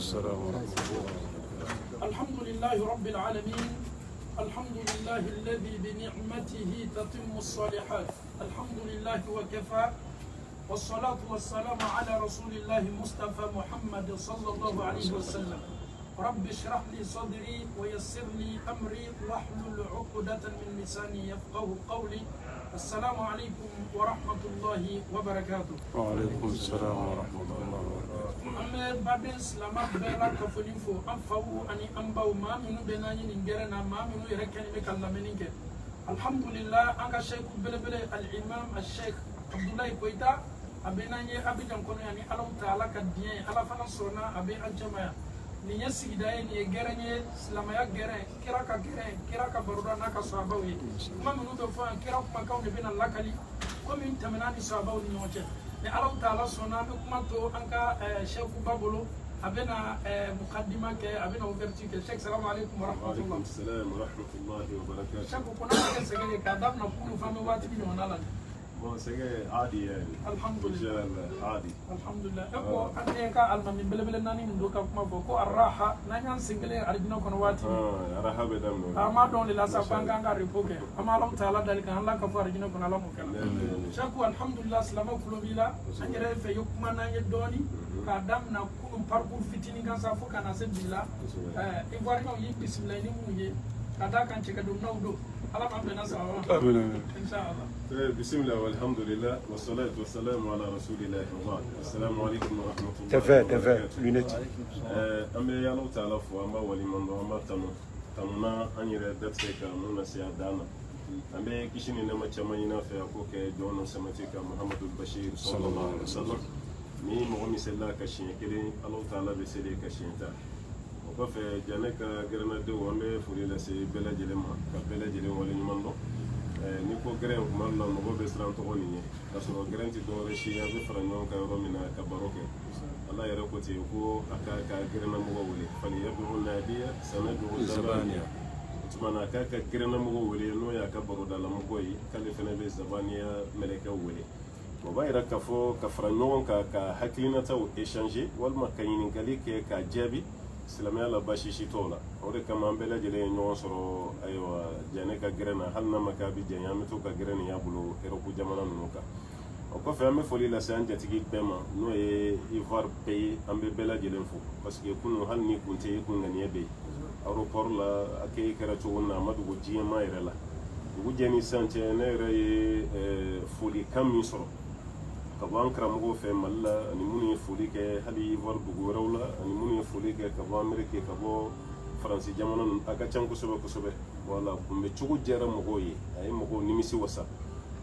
السلام ورحمة الله. الحمد لله رب العالمين. الحمد لله الذي بنعمته تتم الصالحات. الحمد لله وكفى، والصلاة والسلام على رسول الله مصطفى محمد صلى الله عليه وسلم. رب اشرح لي صدري ويسر لي أمري واحلل عقدة من لساني يفقه قولي. السلام عليكم ورحمة الله وبركاته. وعليكم السلام ورحمة الله وبركاته. أما بعد سلام بلا كفنيفو أنفو أني أنباو ما منو بناني نجرنا ما منو يركني مكلمينك. الحمد لله أنك شيخ بلبل الإمام الشيخ عبد الله كويتا أبناني أبي جنكون يعني الله تعالى كدين الله فنصرنا أبي الجماعة. ni yesi daye ni geranye silamaya gere kira ka baruda naka sahabawi kuma minu be fa kira kuma ka ne bina lakali ko min tamana ni sahabawi ni wote ni Allah taala sona be kuma to anka sheikh babulu abena muqaddima ke abena ouverture ke sheikh assalamu alaikum wa rahmatullah. Wa alaikum assalam wa rahmatullahi wa barakatuh. sheikh kuna ke segere ka dabna kulu fa me wati ni onala bon c'est عادي يعني الحمد لله عادي الحمد لله اكو انك المن بلبل ناني ندوكا كما بوكو الراحه نانيان سنجلي ارجنا كون واتي راحه بدم اما دون لا سافانغا غا ريبوكي اما الله تعالى ذلك الله كفو ارجنا كون الله مكلا شكو الحمد لله سلام كلو بيلا انجره في يكما ناني دوني كادام نا كون باركور فيتيني كان سافو كان سبيلا ايواري نو يي بسم الله ني مويه كادا كان تشكا دو نودو الله ما بنا سوا ان شاء الله. بسم الله والحمد لله والصلاة والسلام على رسول الله وبعد. السلام عليكم ورحمة الله تفا لونتي أمي يا الله تعالى فوما ولمن وما تمنا أن يردت فيك من سيادنا أمي كيشني نما تشمينا في أكوك جون سمتك محمد البشير صلى الله عليه وسلم مي مغمي سلا كشين كلي الله تعالى بسلي كشين تا وكفى جانك غرنا دو أمي فريلا سي بلا جلما كبلا جلما ولمن ni ko gren kuma la no be sran to woni ka so gren ti do re shi ya be fran no ka ro mina ka baroke Allah ya rako ti ko aka ka gren na mo wole fali ya bi wona dia sanadu zabaniya tuma ka ka gren na mo wole no ya ka baro da la mo koyi kale fene be zabaniya meleka wole mo bayra ka fo ka fran no ka haklina ta o échanger wal ma kayini gali ke ka jabi silamaya la bashishi tola o de kama an bɛɛ lajɛlen ɲɔgɔn sɔrɔ ayiwa jɛnɛ ka gɛrɛn na hali n'a ma k'a bi jɛn an bɛ to ka gɛrɛn nin y'a bolo Europe jamana ninnu kan o kɔfɛ an bɛ foli lase an jatigi bɛɛ ma n'o ye Ivoire bɛɛ ye an bɛ bɛɛ lajɛlen fo parce que kunun hali ni kun tɛ yen kun ŋaniya bɛ yen aéroport la a kɛ kɛra cogo min na a ma dogo diɲɛma yɛrɛ la dugu jɛ ni sisan cɛ ne yɛrɛ ye folikan min sɔrɔ ka bɔ an karamɔgɔw fɛ Mali la ani minnu ye foli kɛ hali Ivoire dugu wɛrɛw la ani minnu ye foli kɛ ka bɔ Amérique ka bɔ Faransi jamana ninnu a ka can kosɛbɛ kosɛbɛ wala kunbɛ cogo diyara mɔgɔw ye a ye mɔgɔw nimisi wasa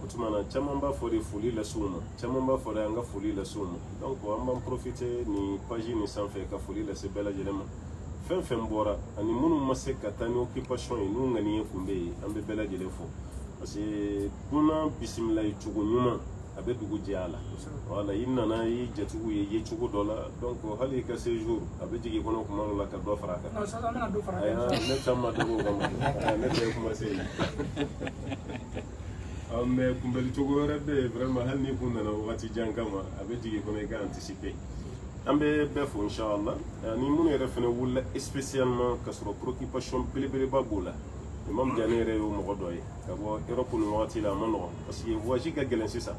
o tuma na caman b'a fɔ de foli lase u ma caman b'a fɔ de an ka foli lase u ma donc an b'an profiter ni page nin sanfɛ ka foli lase bɛɛ lajɛlen ma fɛn fɛn bɔra ani minnu ma se ka taa ni occupation ye n'u ŋaniye kun bɛ yen an bɛ bɛɛ lajɛlen fo parce que dunan bisimilayi cogo ɲuman a bɛ dugu jɛ a la wala i nana i jatigiw ye ye cogo dɔ la donc hali i ka séjour a bɛ jigin i kɔnɔ kuma dɔ la ka dɔ fara a kan ne caman dabɔ o kama ne tɛ kuma se yen mais kunbɛli cogo wɛrɛ bɛ yen vraiment hali ni kun nana wagati jan kama a bɛ jigin i kɔnɔ i ka anticiper an bɛ bɛɛ fo inchallah ni minnu yɛrɛ fana wulila spécialement ka sɔrɔ préoccupation belebeleba b'o la Imam Diané yɛrɛ y'o mɔgɔ dɔ ye ka bɔ Europe nin wagati la a ma nɔgɔn parce que voyage ka gɛlɛn sisan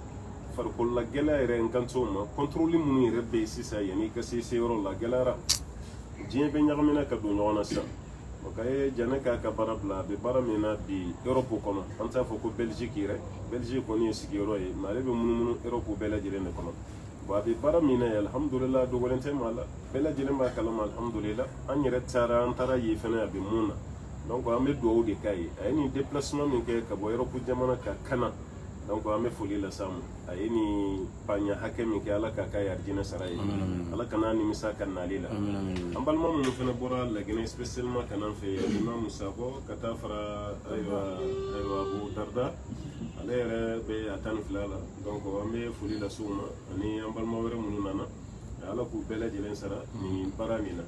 farikolola gɛlɛya yɛrɛ n kan t'o ma contrôle minnu yɛrɛ bɛ yen sisan yanni i ka se yɔrɔ la gɛlɛyara diɲɛ bɛ ɲagamina ka don ɲɔgɔn na sisan o ka ye Diané k'a ka baara bila a bɛ baara min na bi Europe kɔnɔ an t'a fɔ ko Belgique yɛrɛ Belgique kɔni ye sigiyɔrɔ ye mais ale bɛ munumunu Europe bɛɛ lajɛlen de kɔnɔ bon a bɛ baara min na yen alhamdulillah dogolen tɛ ma la bɛɛ lajɛlen b'a kalama alhamdulillah an yɛrɛ taara yen fana a bɛ mun na donc an bɛ dugawu de k'a ye a ye nin déplacement min kɛ ka bɔ Europe jamana ka kana donc an bɛ foli lase a ma a ye nin paɲa hakɛ min kɛ ala k'a ka yarijinɛ sara ye ala kana nimisa ka nali la an balima minnu fana bɔra Laginɛ spécialement ka n'an fɛ Imam Sakɔ ka taa fara ayiwa Abu Darda ale yɛrɛ bɛ a 12 la donc an bɛ foli lase u ma ani an balima wɛrɛ minnu nana ala k'u bɛɛ lajɛlen sara nin baara min na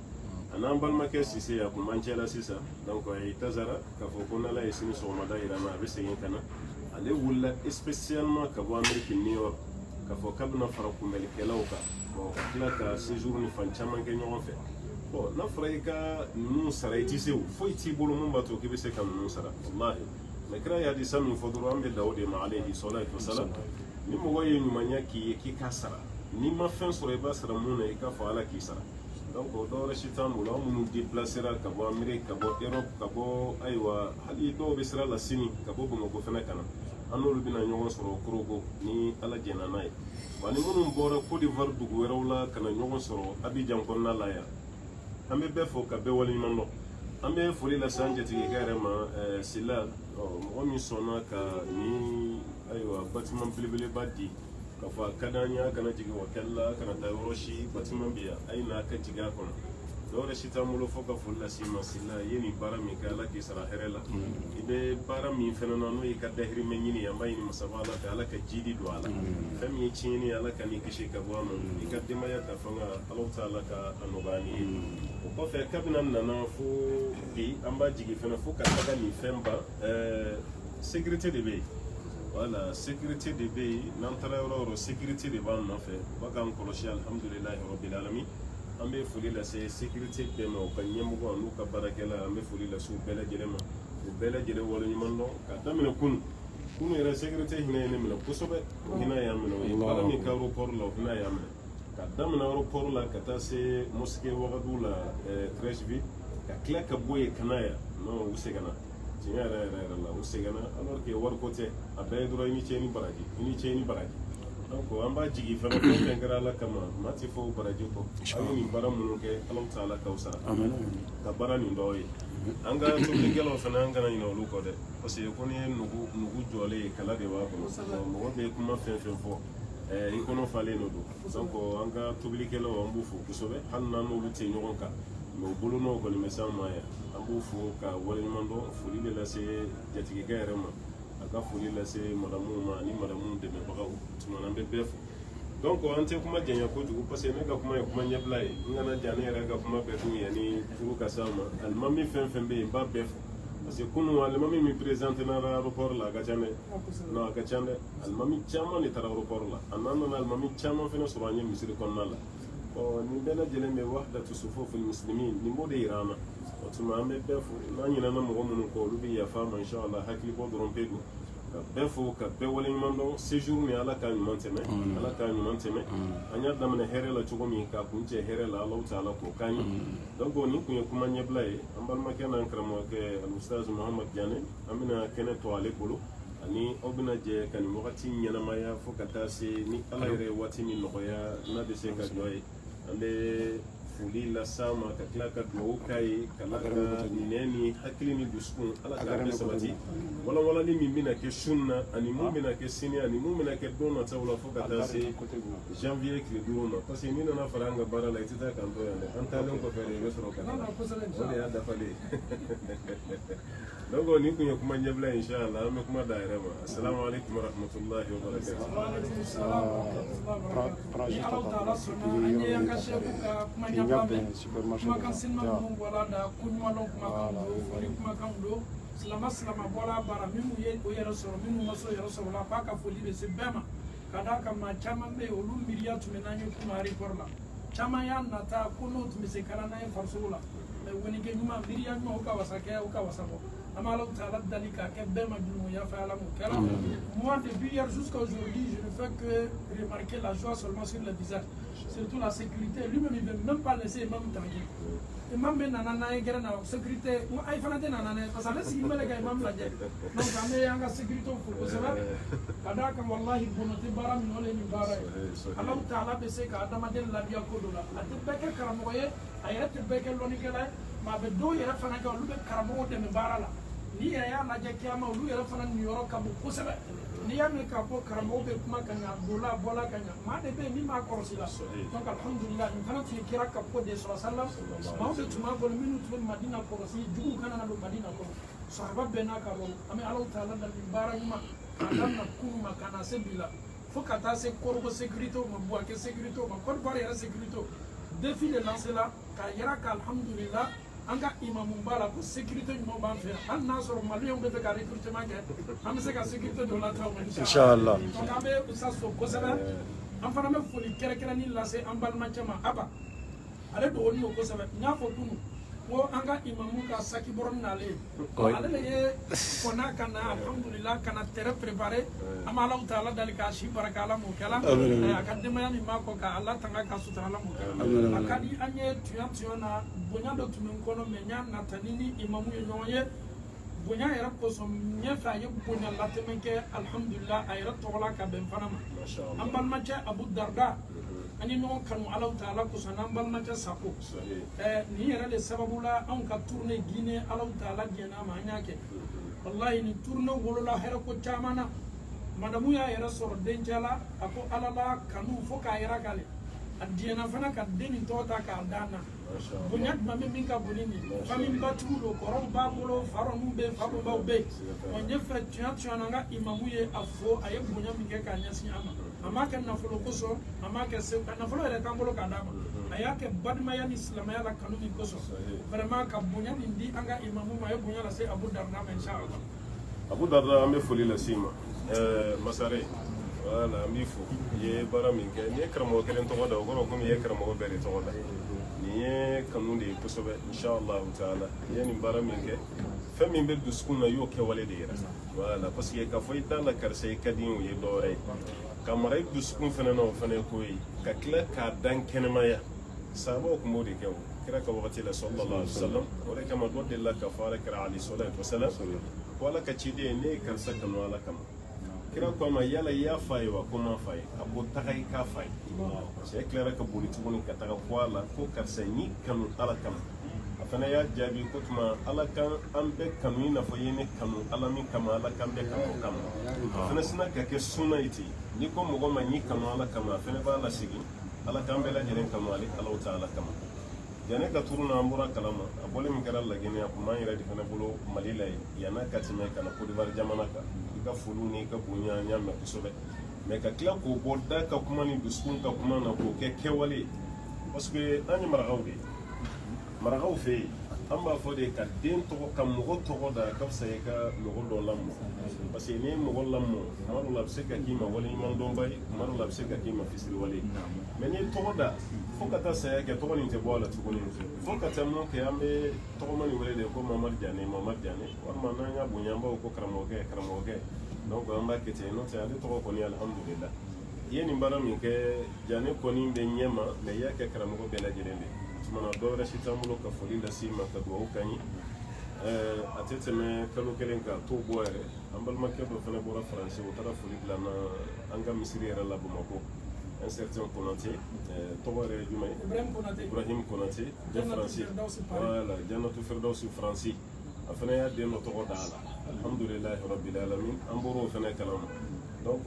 a n'an balimakɛ Sise a kun b'an cɛla sisan donc a ye tasara k'a fɔ ko n'ala ye sini sɔgɔmada yira n na a bɛ segin ka na ale wulila spécialement ka bɔ Amérique New York k'a fɔ k'a bɛna fara kunbɛlikɛlaw kan bon ka tila ka séjour ni fan caman kɛ ɲɔgɔn fɛ bon n'a fɔra i ka ninnu sara i tɛ se o foyi t'i bolo mun b'a to k'i bɛ se ka ninnu sara walahi mais kira ye hadisa min fɔ dɔrɔn an bɛ dawo de ma alayhi salatu wasalam ni mɔgɔ ye ɲumanya k'i ye k'i ka sara n'i ma fɛn sɔrɔ i b'a sara mun na i k'a fɔ ala k'i sara donc o dɔw wɛrɛ si t'an bolo an minnu déplacera ka bɔ Amérique ka bɔ Europe ka bɔ ayiwa hali dɔw bɛ sira la sini ka bɔ Bamakɔ fɛnɛ ka na an n'olu bɛna ɲɔgɔn sɔrɔ Korogo ni ala jɛna n'a ye wa ni minnu bɔra Côte d'Ivoire dugu wɛrɛw la ka na ɲɔgɔn sɔrɔ Abidjan kɔnɔna la yan an bɛ bɛɛ fɔ ka bɛɛ waleɲuman dɔn an bɛ foli lase an jatigikɛ yɛrɛ ma Sila mɔgɔ min sɔnna ka ni ayiwa bâtiment belebeleba di k'a fɔ a ka d'an ye a kana jigin hôtel la kana taa yɔrɔ si bâtiment bɛ yan a ye n'a ka jigin a kɔnɔ dɔw yɛrɛ si t'an bolo fɔ ka foli lase i ma Sila i ye nin baara min kɛ ala k'i sara hɛrɛ la i bɛ baara min fɛnɛ na n'o y'i ka dahirimɛ ɲini an b'a ɲini masaba ala fɛ ala ka jidi don a la fɛn min ye tiɲɛni ye ala ka n'i kisi ka bɔ a ma i ka denbaya ta fanga ala ta'ala ka a nɔgɔya ni ye o kɔfɛ kabini an nana fo bi an b'a jigin fɛnɛ fo ka taga nin fɛn ban sécurité de bɛ yen voilà sécurité de bɛ yen n'an taara yɔrɔ o yɔrɔ sécurité de b'an nɔfɛ u b'a k'an kɔlɔsi alhamdulilahi rabbil alamin an bɛ foli lase sécurité bɛɛ ma u ka ɲɛmɔgɔ n'u ka baarakɛla an bɛ foli lase u bɛɛ lajɛlen ma u bɛɛ lajɛlen waleɲuman dɔn ka daminɛ kunu yɛrɛ sécurité hinɛ ye ne minɛ kosɛbɛ o hinɛ y'an minɛ o ye baara min kɛ aéroport la o hinɛ y'an minɛ ka daminɛ aéroport la ka taa se mosquée Ouagadougou la Treichville ka tila ka bɔ yen ka na yan non u seginna tiɲɛ yɛrɛ la u seginna alors que wari ko tɛ a bɛɛ ye dɔrɔn i ni cɛ ni baraji i ni cɛ ni baraji donc an b'a jigin fɛnɛ fɛn kɛra ala kama maa tɛ fɔ baraji kɔ aw ye nin baara minnu kɛ ala ta'ala k'aw sara ka baara nin dɔw ye an ka tobilikɛlaw fɛnɛ an kana ɲinɛ olu kɔ dɛ parce que ko ni ye nugu jɔlen ye kala de b'a kɔnɔ mɔgɔ bɛ kuma fɛn fɛn fɔ i kɔnɔ falen de don donc an ka tobilikɛlaw an b'u fo kosɛbɛ hali n'an n'olu tɛ ɲɔgɔn kan mais u bolo n'o kɔni bɛ s'an ma yan an b'u fo ka waleɲuman dɔn foli de lase jatigikɛ yɛrɛ ma a ka foli lase madamuw ma ani madamuw dɛmɛbagaw tuma an bɛ bɛɛ fo donc an tɛ kuma janya kojugu parce que ne ka kuma ye kuma ɲɛbila ye n kana ja ne yɛrɛ ka kuma bɛɛ dun yanni furu ka s'a ma alimami fɛn fɛn bɛ yen n b'a bɛɛ fo parce que kunun alimami min présenté na aéroport la a ka ca dɛ non a ka ca dɛ alimami caman de taara aéroport la a n'an nana alimami caman fɛnɛ sɔrɔ an ye misiri kɔnɔna la nin bɛɛ lajɛlen bɛ wahdatu sufufil muslimin nin b'o de yira an na o tuma an bɛ bɛɛ fo n'an ɲinɛna mɔgɔ minnu kɔ olu bɛ yafa an ma inshallah hakili bɔ dɔrɔn pe don ka bɛɛ fo ka bɛɛ waleɲuman dɔn séjour ni ala k'a ɲuman tɛmɛ ala k'a ɲuman tɛmɛ an y'a daminɛ hɛrɛ la cogo min k'a kun cɛ hɛrɛ la ala ta'ala k'o k'an ye donc nin kun ye kuma ɲɛbila ye an balimakɛ n'an karamɔgɔkɛ alustaz Muhamad Diané an bɛna kɛnɛ to ale bolo ani aw bɛna jɛ ka nin wagati ɲɛnamaya fo ka taa se ni ala yɛrɛ ye waati min nɔgɔya n'a bɛ se ka jɔ ye an bɛ foli las'a ma ka tila ka dugawu k'a ye ka ala ka nɛn ni hakili ni dusukun ala k'a bɛɛ sabati walawalali min bɛna kɛ sun na ani mun bɛna kɛ sini ani mun bɛna kɛ don nataw la fo ka taa se janvier tile 5 ma parce que n'i nana fara an ka baara la i tɛ taa k'an to yan dɛ an taalen kɔfɛ de i bɛ sɔrɔ ka na o de y'a dafalen donc nin kun ye kuma ɲɛbila ye inshallah an bɛ kuma da yɛrɛ ma assalamu alaikum warahmatullahi wabarakatuh kumakan sinima ninnu bɔra da ko ɲuman dɔn kumakan don foli kumakan don silama bɔra bara minnu ye o yɛrɛ sɔrɔ minnu ma se o yɛrɛ sɔrɔ la k'a ka foli bɛ se bɛɛ ma ka d'a kan maa caman bɛ yen olu miiriya tun bɛ n'an ye kunun aéroport la caman y'a nata ko n'o tun bɛ se ka na n'an ye farisogo la mais wɛnike ɲuman miiriya ɲuman o ka wasa kɛ o ka wasa bɔ an b'a ala ta'ala dali k'a kɛ bɛɛ ma jurumu yafa ala m'o kɛra moi depuis hier jusqu'à aujourd'hui je ne fais que remarquer la joie seulement sur le visage surtout la sécurité lui-même il ne veut même pas laisser imam tranquille imam bɛ nana n'an ye gɛrɛ na sécurité ayi fana tɛ nana dɛ parce que ale sigilen bɛ ka imam lajɛ donc an bɛ an ka sécurité fo kosɛbɛ ka d'a kan walahi bono tɛ baara min o de ye nin baara ye ala ta'ala bɛ se ka adamaden labiya ko dɔ la a tɛ bɛɛ kɛ karamɔgɔ ye a yɛrɛ tɛ bɛɛ kɛ lɔnnikɛla ye mais a bɛ dɔw yɛrɛ fana kɛ olu bɛ karamɔgɔw dɛmɛ baara la n'i yɛrɛ y'a lajɛ kiyama olu yɛrɛ fana niyɔrɔ ka bon kosɛbɛ n'i y'a mɛn k'a fɔ karamɔgɔw bɛ kuma ka ɲa donla bɔla ka ɲa maa de bɛ yen min b'a kɔlɔsi la donc alhamdulilah nin fana tun ye kira ka ko de ye sɔrɔ sallam maaw de tun b'a bolo minnu tun bɛ madina kɔlɔsi juguw kana na don madina kɔnɔ sahaba bɛɛ n'a ka rɔl an bɛ alaw ta'ala dali baara ɲuman k'a daminɛ kunun ma ka na se bi la fo ka taa se korogo sécurité ma buwake sécurité ma Côte d'Ivoire yɛrɛ sécurité défi de lancé la k'a yira ka alhamdulilah an ka imamu b'a la ko sécurité ɲuman b'an fɛ hali n'a sɔrɔ maliyɛnw bɛ fɛ ka recrutement kɛ an bɛ se ka sécurité dɔ lataw ma inshallah donc an bɛ sa so kosɛbɛ an fana bɛ foli kɛrɛnkɛrɛnni lase an balimacɛ ma aba ale dɔgɔnin o kosɛbɛ n y'a fɔ kunu ko an ka imamu ka saki bɔrɔnin n'ale ye ale de ye kɔnna ka na alhamdulillah ka na tɛrɛ préparé an bɛ Alahu taala dali k'a si baraka Ala m'o kɛla a ka denbaya min b'a kɔ ka Ala tanga ka sutura Ala m'o kɛla a ka di an ye tuyan na bonya dɔ tun bɛ n kɔnɔ mais n y'a nata ni imamu ye ɲɔgɔn ye bonya yɛrɛ kosɔn ɲɛfɛ a ye bonya latɛmɛ kɛ alhamdulillah a yɛrɛ tɔgɔla ka bɛn fana ma an balimacɛ Abu Darda an ye ɲɔgɔn kanu Alahu taala kosɔn n'an balimacɛ Sako nin yɛrɛ de sababu la anw ka tournée Guinée Alahu taala diɲɛna ma an y'a kɛ wallahi nin tournée wolola hɛrɛ ko caman na madamu y'a yɛrɛ sɔrɔ dencɛ la a ko Ala la kanu fo k'a yɛrɛ k'ale a diɲɛna fana ka den nin tɔgɔ ta k'a d'a na bonya jumɛn bɛ min ka bon ni nin famille batigiw don kɔrɔw b'a bolo farɔniw bɛ yen fabaw bɛ yen n fɛ tuyan na an ka imamu ye a fo a ye bonya min kɛ k'a ɲɛsin an ma a m'a kɛ nafolo kosɔn a m'a kɛ se nafolo yɛrɛ t'an bolo k'a d'a ma a y'a kɛ balimaya ni silamɛya la kanu min kosɔn vraiment ka bonya min di an ka imamu ma a ye bonya lase Abu Darda ma inshallah. Abu Darda an bɛ foli lase i ma Masare voilà an b'i fo i ye baara min kɛ n'i ye karamɔgɔ kelen tɔgɔ da o kɔrɔ komi i ye karamɔgɔ bɛɛ de tɔgɔ da nin ye kanu de ye kosɛbɛ inshallah taala i ye nin baara min kɛ fɛn min bɛ dusukun na i y'o kɛwale de yira voilà parce que k'a fɔ i t'a la karisa i ka di o ye dɔwɛrɛ ye ka mara i dusukun fana na o fana ye ko ye ka tila k'a dan kɛnɛmaya sahabaw tun b'o de kɛ o kira ka wagati la sallallahu alaihi wasallam o de kama dɔ delila ka fɔ ala kɛra alayhi salatu wasalam ko ala ka ciden ne ye karisa kanu ala kama kira ko a ma yala i y'a fa ye wa ko m'a fa ye a ko taga i k'a fa ye cɛ tilara ka boli tuguni ka taga fɔ a la ko karisa n y'i kanu ala kama a fana y'a jaabi ko tuma ala kan an bɛɛ kanu i n'a fɔ i ye ne kanu ala min kama ala kan bɛɛ kanu o kama a fana sina ka kɛ sunna ye ten n'i ko mɔgɔ ma n y'i kanu ala kama a fana b'a lasegin ala k'an bɛɛ lajɛlen kanu ale alaw ta ala kama yanni ka turu na an bɔra kalama a bɔlen min kɛra Laginɛ a kun b'an yɛrɛ de fana bolo Mali la yen yan'a ka tɛmɛ ka na Côte d'Ivoire jamana kan i ka foliw ni i ka bonya n y'a mɛn kosɛbɛ mais ka tila k'o bɔ da ka kuma ni dusukun ka kuma na k'o kɛ kɛwale parce que an ye marakaw de ye marakaw fɛ yen an b'a fɔ de ka den tɔgɔ ka mɔgɔ tɔgɔ da ka fisa i ka mɔgɔ dɔ lamɔ parce que n'i ye mɔgɔ lamɔ tuma dɔw la a bɛ se ka k'i ma waleɲumandɔnba ye tuma dɔw la a bɛ se ka k'i ma fisiriwale ye mais n'i ye tɔgɔ da fo ka taa saya kɛ tɔgɔ nin tɛ bɔ a la tuguni fo ka taa mun kɛ an bɛ tɔgɔma nin wele de ko Mamadu Diané walima n'an y'a bonya an b'a fɔ ko karamɔgɔkɛ donc an b'a kɛ ten n'o tɛ ale tɔgɔ kɔni alhamdulillah i ye nin baara min kɛ Diané kɔni bɛ ɲɛ ma mais i y'a kɛ karamɔgɔ bɛɛ lajɛlen de tumana dɔ wɛrɛ si t'an bolo ka foli lase i ma ka dugawu k'an ye a tɛ tɛmɛ kalo kelen kan t'o bɔ yɛrɛ an balimakɛ dɔ fana bɔra Faransi o taara foli bila n na an ka misiri yɛrɛ la Bamakɔ un certain Konaté tɔgɔ yɛrɛ ye jumɛn ye Ibrahim Konaté de Faransi voilà Jannatu Firdawsi Faransi a fana y'a den dɔ tɔgɔ da a la alhamdulilahi rabbil alamin an bɔra o fana kalama donc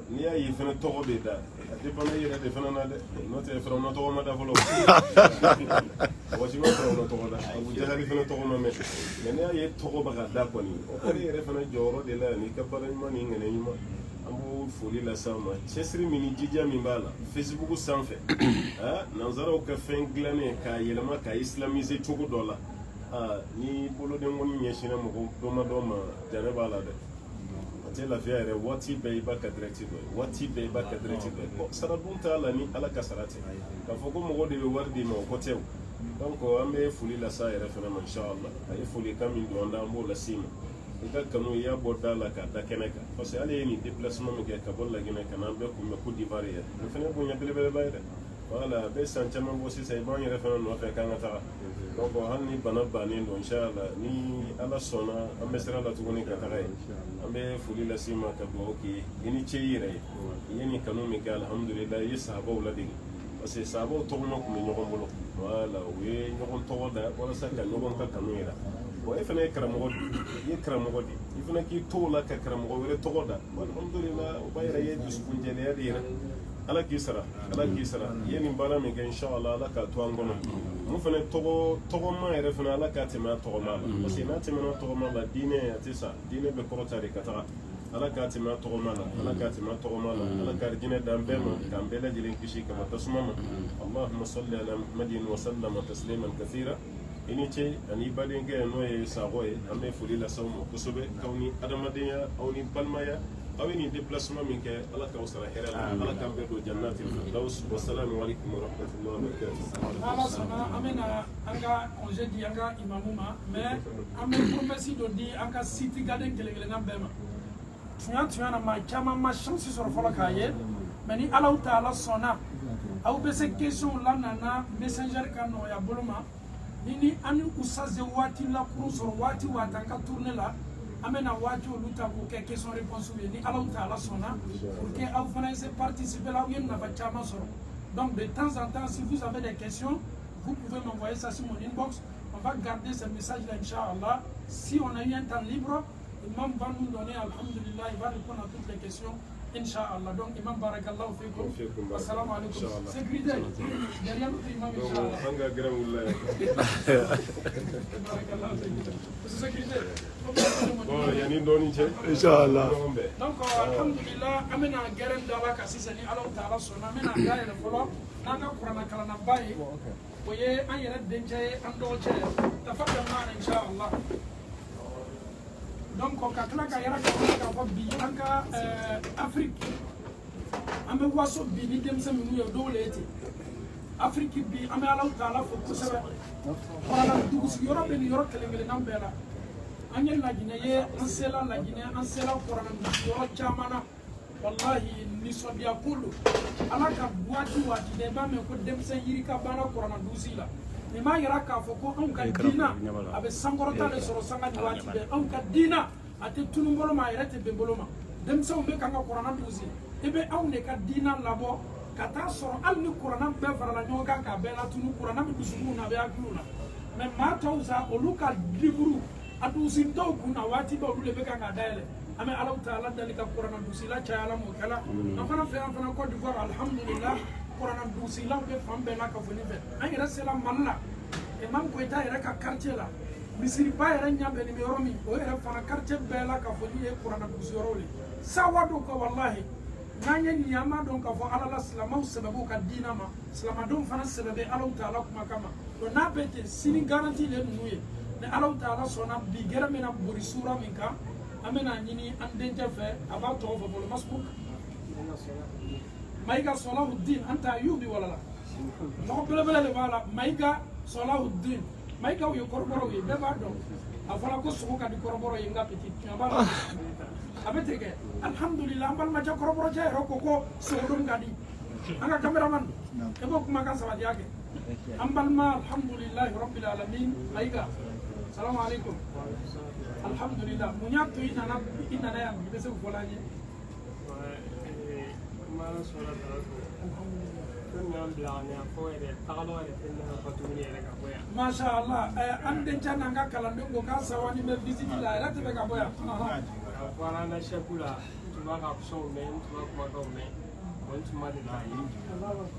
n'i y'a ye fana tɔgɔ bɛ da a dépend i yɛrɛ de fana na dɛ n'o tɛ Firawuna tɔgɔ ma da fɔlɔ mɔgɔ si ma Firawuna tɔgɔ da Abu Jahali fana tɔgɔ ma mɛn mais n'i y'a ye tɔgɔ bɛ ka da kɔni o kɔni yɛrɛ fana jɔyɔrɔ de la yan n'i ka baara ɲuman ni ŋɛnɛ ɲuman an b'o foli lase aw ma cɛsiri min ni jija min b'a la Facebook sanfɛ nanzaraw ka fɛn dilannen k'a yɛlɛma k'a islamiser cogo dɔ la ni boloden kɔni ɲɛsinna mɔgɔ dɔ ma janɛ b'a la dɛ a tɛ lafiya yɛrɛ waati bɛɛ i b'a ka direct dɔ ye waati bɛɛ i b'a ka direct dɔ ye bon sara dun t'a la ni ala ka sara tɛ k'a fɔ ko mɔgɔ de bɛ wari d'i ma o ko tɛ o donc an bɛ foli lase a yɛrɛ fana ma inshallah a ye folikan min don an da an b'o lase i ma i ka kanu i y'a bɔ da la k'a da kɛnɛ kan parce que ale ye nin déplacement min kɛ ka bɔ Laginɛ ka na an bɛɛ kunbɛn Côte d'Ivoire yɛrɛ o fana ye bonya belebeleba ye dɛ voilà a bɛ san caman bɔ sisan i b'an yɛrɛ fana nɔfɛ k'an ka taga donc hali ni bana bannen don inshallah ni ala sɔnna an bɛ sira la tuguni ka taga yen an bɛ foli lase i ma ka dugawu k'i ye i ni ce i yɛrɛ ye i ye nin kanu min kɛ alhamdulillah i ye sahabaw ladege parce que sahabaw tɔgɔma tun bɛ ɲɔgɔn bolo voilà u ye ɲɔgɔn tɔgɔ da walasa ka ɲɔgɔn ka kanu yira bon e fana ye karamɔgɔ de i ye karamɔgɔ de i fana k'i to o la ka karamɔgɔ wɛrɛ tɔgɔ da alhamdulillah o b'a yɛrɛ ye dusukun jɛlɛya de yɛrɛ ala k'i sara i ye nin baara min kɛ inshallah ala k'a to an kɔnɔ mun fana tɔgɔma yɛrɛ fana ala k'a tɛmɛ a tɔgɔma la parce que n'a tɛmɛna tɔgɔma la diinɛ a tɛ sa diinɛ bɛ kɔrɔta de ka taga ala k'a tɛmɛ a tɔgɔma la ala k'a tɛmɛ a tɔgɔma la ala ka diinɛ d'an bɛɛ ma k'an bɛɛ lajɛlen kisi ka bɔ tasuma ma allahumma salli ala muhammadin wa sallama tasliman kathira i ni ce ani badenkɛ n'o ye Sakɔ ye an bɛ foli lase aw ma kosɛbɛ k'aw ni adamadenya aw ni balimaya awini déplacement min ke ala ka wasara hera ala ka be do jannatil firdaus wassalamu alaikum wa rahmatullahi wa barakatuh ala sana amena anga congé di anga imamuma mais ame promesse do di anga city garden kele na bema tuya na ma chama ma chance sur fola kaye mais ni ala taala sona au be se question la nana messenger kano ya boloma nini ani usaze wati la kuru sur wati watanga tourner la amena wati oluta ko ke question réponse ni ala taala sona pour que au fana participer là où il n'a pas chama sur. Donc de temps en temps, si vous avez des questions, vous pouvez m'envoyer ça sur mon inbox. On va garder ce message-là, Inch'Allah. Si on a eu un temps libre, l'imam va nous donner, alhamdulillah, il va répondre à toutes les questions, Inch'Allah. Donc, imam barakallah, fikum. Assalamu alaikum. Sécurité. Derrière notre imam, Inch'Allah. Sécurité. Inch'Allah. Donc, alhamdulillah, amena geren dala kasi sani Allah ta'ala sona amena gaya le folo nanga Qur'an kala na bayi oye an yere denje an do che tafadal ma inshallah. Donc ko katla ka yara ka ko bi anka Afrique ambe waso bi ni dem sami mu yo dole eti Afrique bi ame Allah ta'ala fo ko sebe Qur'an dugu si yoro be ni yoro kelengele nam bela anya la Guinée ye ansela la Guinée ansela Qur'an yoro chamana wallahi ni sodia kulu alaka wati wati de ba me ko dem se yiri ka bana Qur'an dusila ni ma yara ka fo ko on ka dina abe sangorota le soro sanga ni wati be on ka dina ate tunu mbolo ma yara te be mbolo ma dem se on be ka Qur'an dusi ebe on ne ka dina labo kata soro al ni Qur'an be farala nyoga ka be la tunu Qur'an be dusumu na be akuluna mais ma tawza oluka liburu adu sinto kuna wati ba dule be kanga dale ame Allah taala dalika Qur'an dusila cha ala mo kala afana fe afana ko d'Ivoire alhamdulillah Qur'an dusila be fambe na ka foni be an yera sela malla e mam ko ita yera ka quartier la misiri ba yera nyambe ni yoromi o yera fana quartier be la ka foni e Qur'an dusiro le sawado ko wallahi nanya ni yama don ka fo ala salama sababu ka dina ma salama don fana sababe Allah taala kuma kama to na bete sini garantie le nuye ne Allah taala sona bi gera mena buri sura minka amena nyini andenje fe aba to fo bolo masbuk maiga Salahuddin anta ayubi wala la no bele bele wala maiga Salahuddin maiga yo korboro ye be ba do afala ko suko ka di korboro ye nga petit nyaba abeteke alhamdulillah ambal ma ja korboro je roko ko so dum gadi anga cameraman e bok ma kan sawadi yake ambal ma alhamdulillah rabbil alamin maiga assalamu alaikum alhamdulillah munya to ina na ya be se ko laje mala sola ma sha Allah an den jana nga kala ndongo ka sawani me visit la rate be ka boya wala na shekula tuma ka so men tuma kuma ka men on tuma de la yi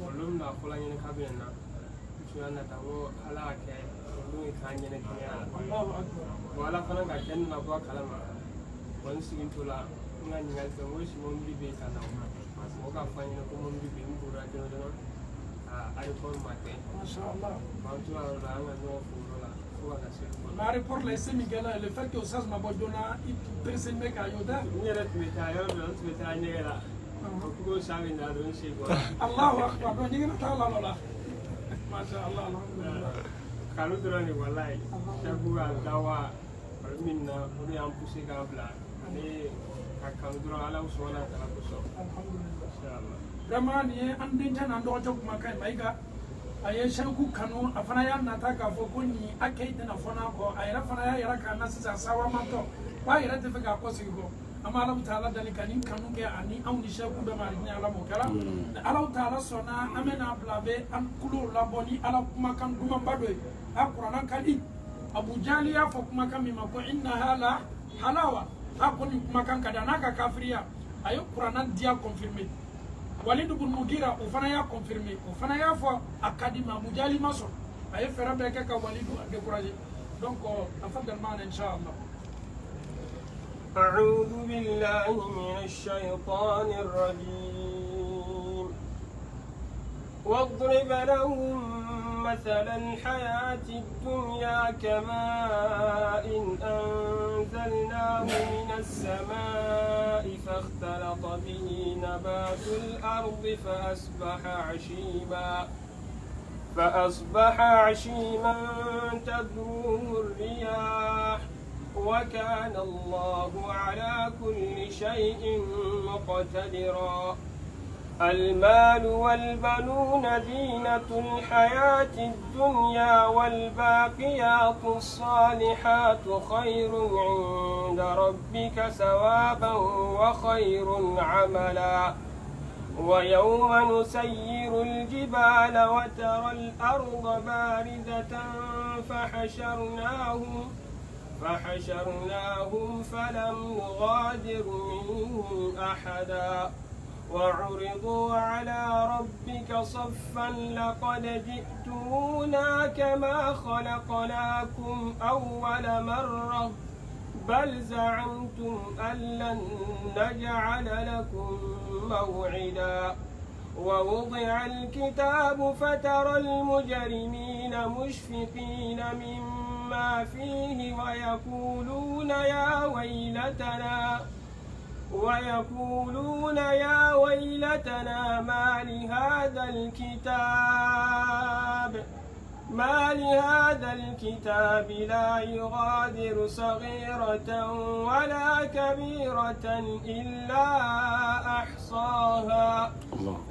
olum na fola nyene ka be na tuma na ta wo ala ke olum ka nyene ke ya wala fana ka ken na ba kala ma won sigin tola nga nyal to wo si mon bi be kana mo ka fanya ko mon bi be mbura jono jono ay ko mate ma sha Allah ma tu ala nga no furola fuwa ka se ma report le semigala le fait que osas ma bodona it person me ka yoda nyere tmeta yo do tmeta nyela ko sabe na do se ko Allahu akbar do nyina ta la la ma sha Allah alhamdulillah kalu drani wallahi tabu dawa minna uri am poussé ka bla ni kan dro ala usona kala ko so alhamdulillah inshallah vraiment ni an den jana ndo to kuma kai maiga aye sharku kanu afana ya nata ka fo ko ni akai dana fona ko ayra fana ya yara kana sisa sawa mato ba yara te ka ko sigo amma Allah taala dalika ni kanu ke ani an ni sharku be mari ni ala mo kala Allah taala sona amena blabe an kulo laboni ala kuma kan duma bado alquran kali Abu Jali ya fo kuma kan mi mako inna hala halawa akoni kuma kan kada naka kafiriya ayo qur'an dia confirmer Walid ibn Mugira ufana ya confirmer ufana ya fo akadima mujali maso ay fera be ka Walid décourager donc afadal man inshallah أعوذ بالله من الشيطان الرجيم واضرب لهم مثل الحياة الدنيا كماء أنزلناه من السماء فاختلط به نبات الأرض فأصبح عشيما تذروه الرياح وكان الله على كل شيء مقتدرا. المال والبنون زينة الحياة الدنيا والباقيات الصالحات خير عند ربك ثوابا وخير عملا. ويوم نسير الجبال وترى الأرض باردة فحشرناهم فلم نغادر منهم أحدا وعرضوا على ربك صفا لقد جئتمونا كما خلقناكم أول مرة بل زعمتم أن لن نجعل لكم موعدا. ووضع الكتاب فترى المجرمين مشفقين مما فيه ويقولون يا ويلتنا ما لهذا الكتاب لا يغادر صغيرة ولا كبيرة إلا أحصاها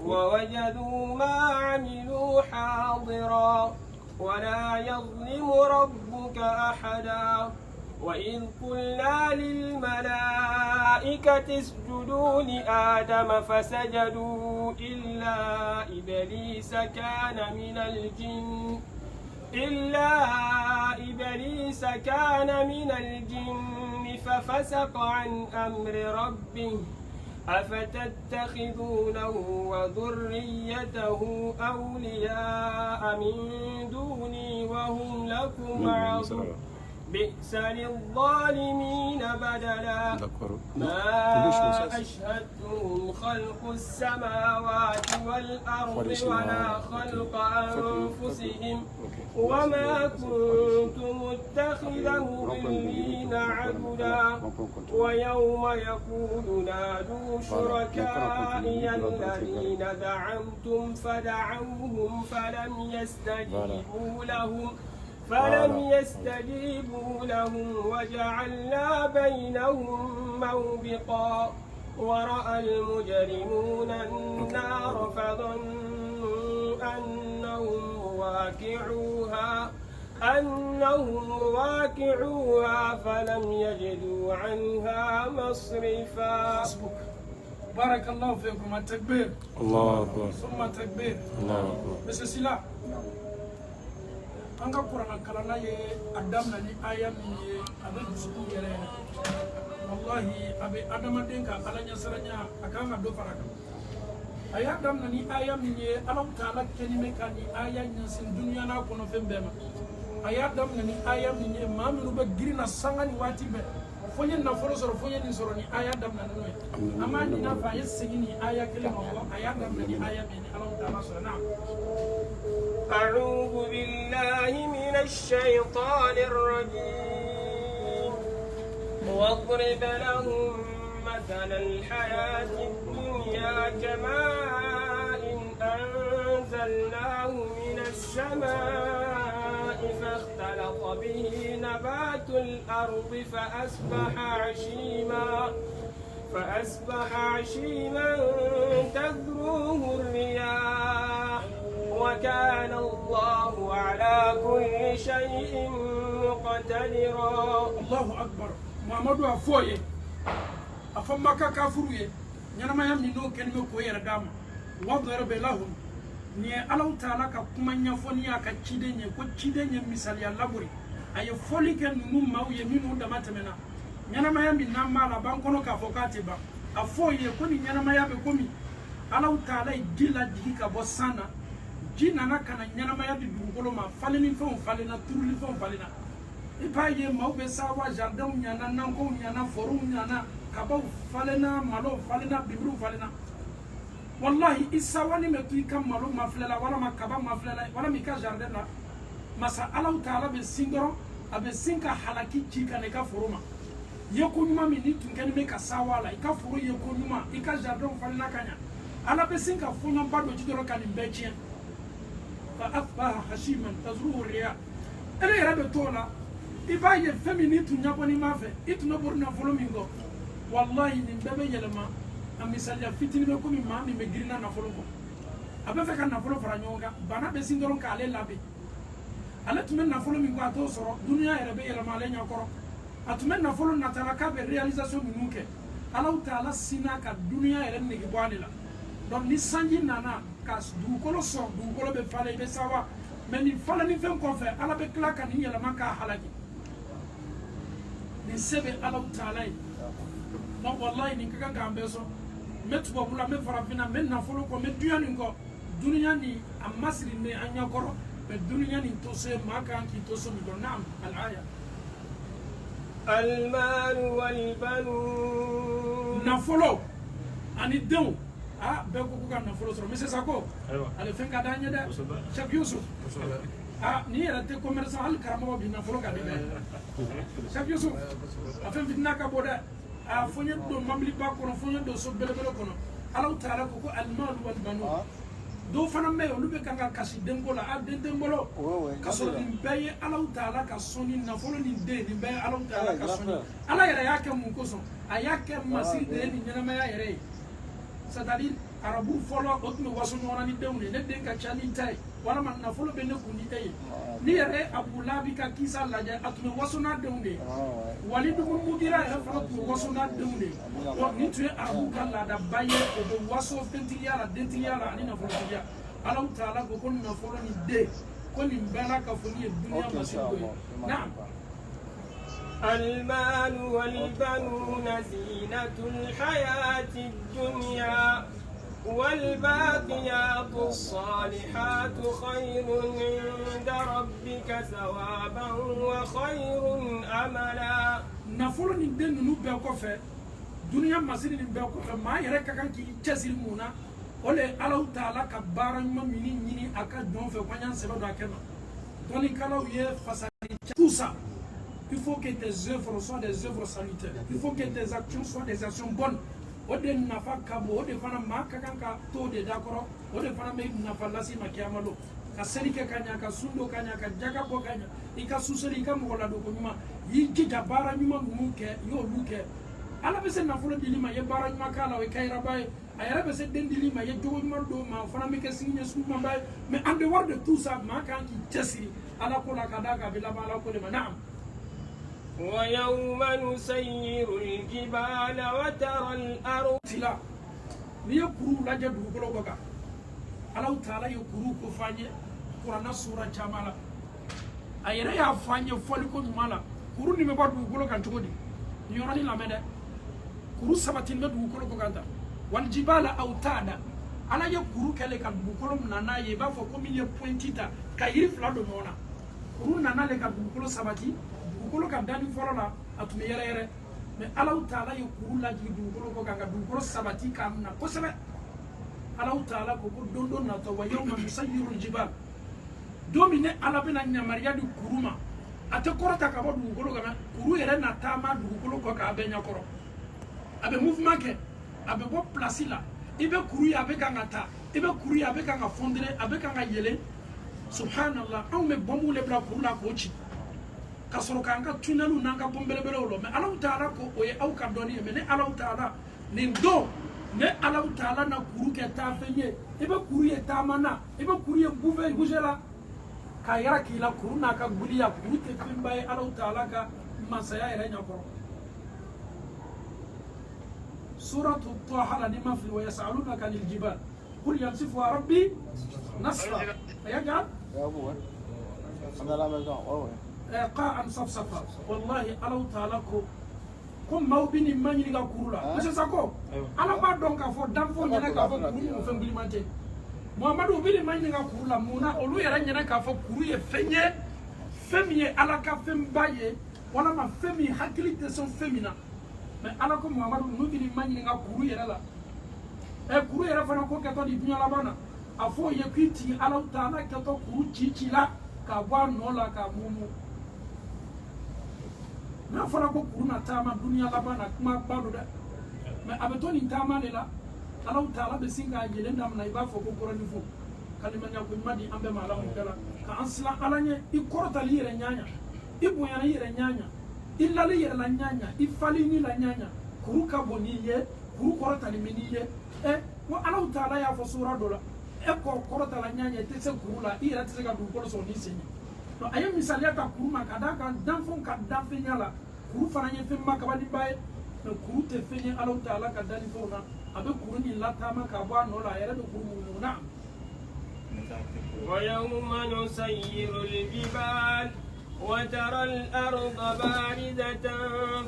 ووجدوا ما عملوا حاضرا ولا يظلم ربك أحدا. وإذ قلنا للملائكة اسجدوا لآدم فسجدوا إلا إبليس كان من الجن ففسق عن أمر ربه أفتتخذونه وذريته أولياء من دوني وهم لكم عدو بئس للظالمين بدلا. ما أشهدتهم خلق السماوات والأرض ولا خلق أنفسهم وما كنت متخذ المضلين عضدا. ويوم يقول نادوا شركائي الذين زعمتم فدعوهم فلم يستجيبوا لهم وجعلنا بينهم موبقا. ورأى المجرمون النار فظنوا أنهم واقعوها فلم يجدوا عنها مصرفا. بارك الله فيكم. التكبير. الله أكبر. ثم التكبير. الله أكبر. بس سلا anga Qur'an kalana ye adam na ni aya min ye abe dusu yere wallahi abe adamaden ka alanya saranya akanga do faraka aya adam na ni aya min ye alam taala kelime kan ni aya nyasin dunya na kono fembema aya adam na ni aya min ye maminu be girina sangani wati be fonyen na foro soro fonyen ni soro ni aya adam na no amani na fa yesini aya kelima ko aya adam na ni aya min alam taala soro na. أعوذ بالله من الشيطان الرجيم. واضرب لهم مثل الحياة الدنيا كماء أنزلناه من السماء فاختلط به نبات الأرض فأصبح عشيما تذروه الرياح وكان الله على كل شيء مقتدرا. الله أكبر. محمد أفوي أفما كافروي نعم يا منو كلمة كويرة دام وضرب لهم ni Allah Ta'ala ka kuma nyafoni aka chidenye ko chidenye misali ya laburi ayo foli ke numu mauye minu da matemena nyana mayambi na mala bankono ka fokati ba afoye ko ni nyana mayabe komi Allah Ta'ala idila dika bo sana jina na kana nyana mayabi dugolo ma faleni fon falena turuli fon falena ipaye maube sawa jardin nyana nanko nyana forum nyana kaba falena malo falena bibru falena wallahi isawani metu ikamalo maflela wala makaba maflela wala mika jardin la masa Allah taala be singoro abe sinka halaki chika ne ka foroma yeko nyuma mini tunkeni me ka sawala ika foro yeko nyuma ika jardin falina kanya ala be sinka fonyo bado jidoro kan mbechia fa asbaha hashiman tazruhu riya ele yarabe tola ibaye femini tunyaboni mafe ituno borna folomingo wallahi ni bebe yelema amisalia fitini be komi mami me girina na folo ko abe fe kan na folo fara nyonga bana be sindoro ka ale labe ale tumen na folo mingo ato soro dunia yarabe yelema ale nyakoro atumen na folo na talaka be realisation minuke Allah taala sina ka dunia yere ne gibwani la donc ni sanji nana kas du kolo so du kolo be fale be sawa mais ni fala ni fem ko fe ala be klaka ni yelema ka halaki ni sebe Allah taala non wallahi ni kaka gambe so metu bobula me farafina men na folo ko me duyani ngo dunia ni amasri ne anya koro be dunia ni to se maka ki to so mi do nam al aya المال والبنون nafolo ani denw bɛɛ ko ka nafolo sɔrɔ mais Sako ale fɛn ka d'an ye dɛ Cheikh Yusuf ni yɛrɛ tɛ commerçant hali karamɔgɔ bi nafolo ka di dɛ Cheikh Yusuf a fɛn fitina ka bɔ dɛ fo n ye don mabiliba kɔnɔ fo n ye don so belebele kɔnɔ Allah taala ko almalu wal banun dɔw fana bɛ yen olu bɛ kan ka kasi denko la den tɛ n bolo ka sɔrɔ nin bɛɛ ye Allah taala ka sɔnni nafolo ni den nin bɛɛ ye Allah taala ka sɔnni Allah yɛrɛ y'a kɛ mun kosɔn a y'a kɛ masiri de ye nin ɲɛnamaya yɛrɛ ye c'est-à-dire arabu fɔlɔ o tun bɛ waso ɲɔgɔn na ni denw de ne den ka ca ni ta ye walama nafolo bɛ ne kun ni e ye ni yɛrɛ Abu Lahabi ka kisa lajɛ a tun bɛ waso n'a denw de ye Walid ibn Mughira yɛrɛ fana tun bɛ waso n'a denw de ye donc nin tun ye arabu ka laadaba ye o bɛ waso fɛntigiya la dentigiya la ani nafolotigiya Allah taala ko nafolo ni den ko nin bɛɛ la ka fɔ ni ye duniya masiri ko ye naam المال والبنون زينة الحياة الدنيا والباقيات الصالحات خير عند ربك ثوابا وخير أملا nafolo ni den ninnu bɛɛ kɔfɛ duniya masiri ni bɛɛ kɔfɛ maa yɛrɛ ka kan k'i cɛsiri mun na o le ye Allah taala ka baara ɲuman min ɲini a ka jɔn fɛ ko an y'an sɛbɛ don a kɛ ma dɔnnikɛlaw ye fasali tout ça il faut que tes œuvres soient des œuvres salutaires il faut que tes actions soient des actions bonnes o de nafa ka bon o de fana maa ka kan ka to de dakɔrɔ o de fana bɛ nafa lase ma kiyama don ka seli kɛ ka ɲa ka sun don ka ɲa ka jaga bɔ ka ɲa i ka suseli i ka mɔgɔ ladonko ɲuman y'i jija baara ɲuman ninnu kɛ i y'olu kɛ Ala bɛ se nafolo dili ma i ye baara ɲuman k'a la o ye kayiraba ye a yɛrɛ bɛ se den dili ma i ye jogo ɲuman d'o ma o fana bɛ kɛ sini ɲɛsugumanba ye mais en dehors de tout ça maa kan k'i cɛsiri Ala ko la ka d'a kan a bɛ laban Ala ko de ma naam ويوم نسير الجبال وترى الأرض tila n'i ye kuru lajɛ dugukolo kɔ kan Allah taala ye kuru ko f'an ye kuranna sura caman la a yɛrɛ y'a f'an ye fɔliko ɲuman la kuru nin bɛ bɔ dugukolo kan cogo di nin yɔrɔnin lamɛn dɛ kuru sabatini bɛ dugukolo ko kan tan wal jibala awtada Ala ye kuru kɛlen ka dugukolo mina n'a ye i b'a fɔ komi i ye pointi ta ka yiri fila don ɲɔgɔn na kuru nana le ka dugukolo sabati dugukolo ka dani fɔlɔ la a tun bɛ yɛrɛ yɛrɛ mais Allah taala ye kuru lajigi dugukolo ko kan ka dugukolo sabati k'a mina kosɛbɛ Allah taala ko don dɔ natɔ wa yawma nusayyiru jibal don min ne Ala bɛna yamaruya di kuru ma a tɛ kɔrɔta ka bɔ dugukolo kan kuru yɛrɛ na taama dugukolo kɔ k'a bɛɛ ɲɛkɔrɔ a bɛ mouvement kɛ a bɛ bɔ place la i bɛ kuru ye a bɛ kan ka taa i bɛ kuru ye a bɛ kan ka fondre a bɛ kan ka yɛlɛ subhanallah anw bɛ bɔnbɔn le bila kuru la k'o ci ka sɔrɔ k'an ka tunneliw n'an ka bɔn belebelew la mais Allah taala ko o ye aw ka dɔnni ye mais ne Allah taala nin don ne Allah taala na kuru kɛ taafɛn ye i bɛ kuru ye taama na i bɛ kuru ye bouger la k'a yɛrɛ k'i la kuru n'a ka guliya kuru tɛ fɛnba ye Allah taala ka masaya yɛrɛ ɲɛkɔrɔ suratu Taha la n'i ma fili wa yas'alunaka anil jibal qul yansifuha rabbi nasfa ayaj'al قاعا صفصفا والله الله تعالى ko maaw bi ni ma ɲini ka kuru la monsieur Sako Ala b'a dɔn k'a fɔ danfɔ ɲɛna k'a fɔ kuru ye fɛn giliman tɛ Muhamadu bi ni ma ɲini ka kuru la mun na olu yɛrɛ ɲɛna k'a fɔ kuru ye fɛn ye fɛn min ye Ala ka fɛnba ye walama fɛn min hakili tɛ sɔn fɛn min na mais Ala ko Muhamadu n'u bi ni ma ɲini ka kuru yɛrɛ la e kuru yɛrɛ fana ko kɛtɔ di dunya laban na a fɔ ye k'i tigi Alahu Taala kɛtɔ kuru ci la k'a bɔ a nɔ la k'a mumu n'a fɔra ko kuru na taama dunya laban na kuma ba do dɛ mais a bɛ to nin taama de la Alahu Taala bɛ sin k'a yelen daminɛ i b'a fɔ ko kɔrɔni fo kalimanya ko ɲuman di an bɛɛ ma Ala mun kɛra ka an silan Ala ɲɛ i kɔrɔtali yɛrɛ ɲaɲa i bonyana yɛrɛ ɲaɲa i lali yɛrɛ la ɲaɲa i falini la ɲaɲa kuru ka bon n'i ye kuru kɔrɔtali min n'i ye ko Alahu Taala y'a fɔ sura dɔ la kɔrɔtala ɲaɲa i tɛ se kuru la i yɛrɛ tɛ se ka dugukolo sɔrɔ n'i sen ye a ye misaliya ta kuru ma ka d'a kan danfɛnw ka danfɛnya la kuru fana ye fɛn makabaliba ye mais kuru tɛ fɛn ye Alahu Taala ka dannifɛnw na a bɛ kuru nin lataama ka bɔ a nɔ la a yɛrɛ bɛ kuru mun na. ويوم نسير الجبال وترى الأرض باردة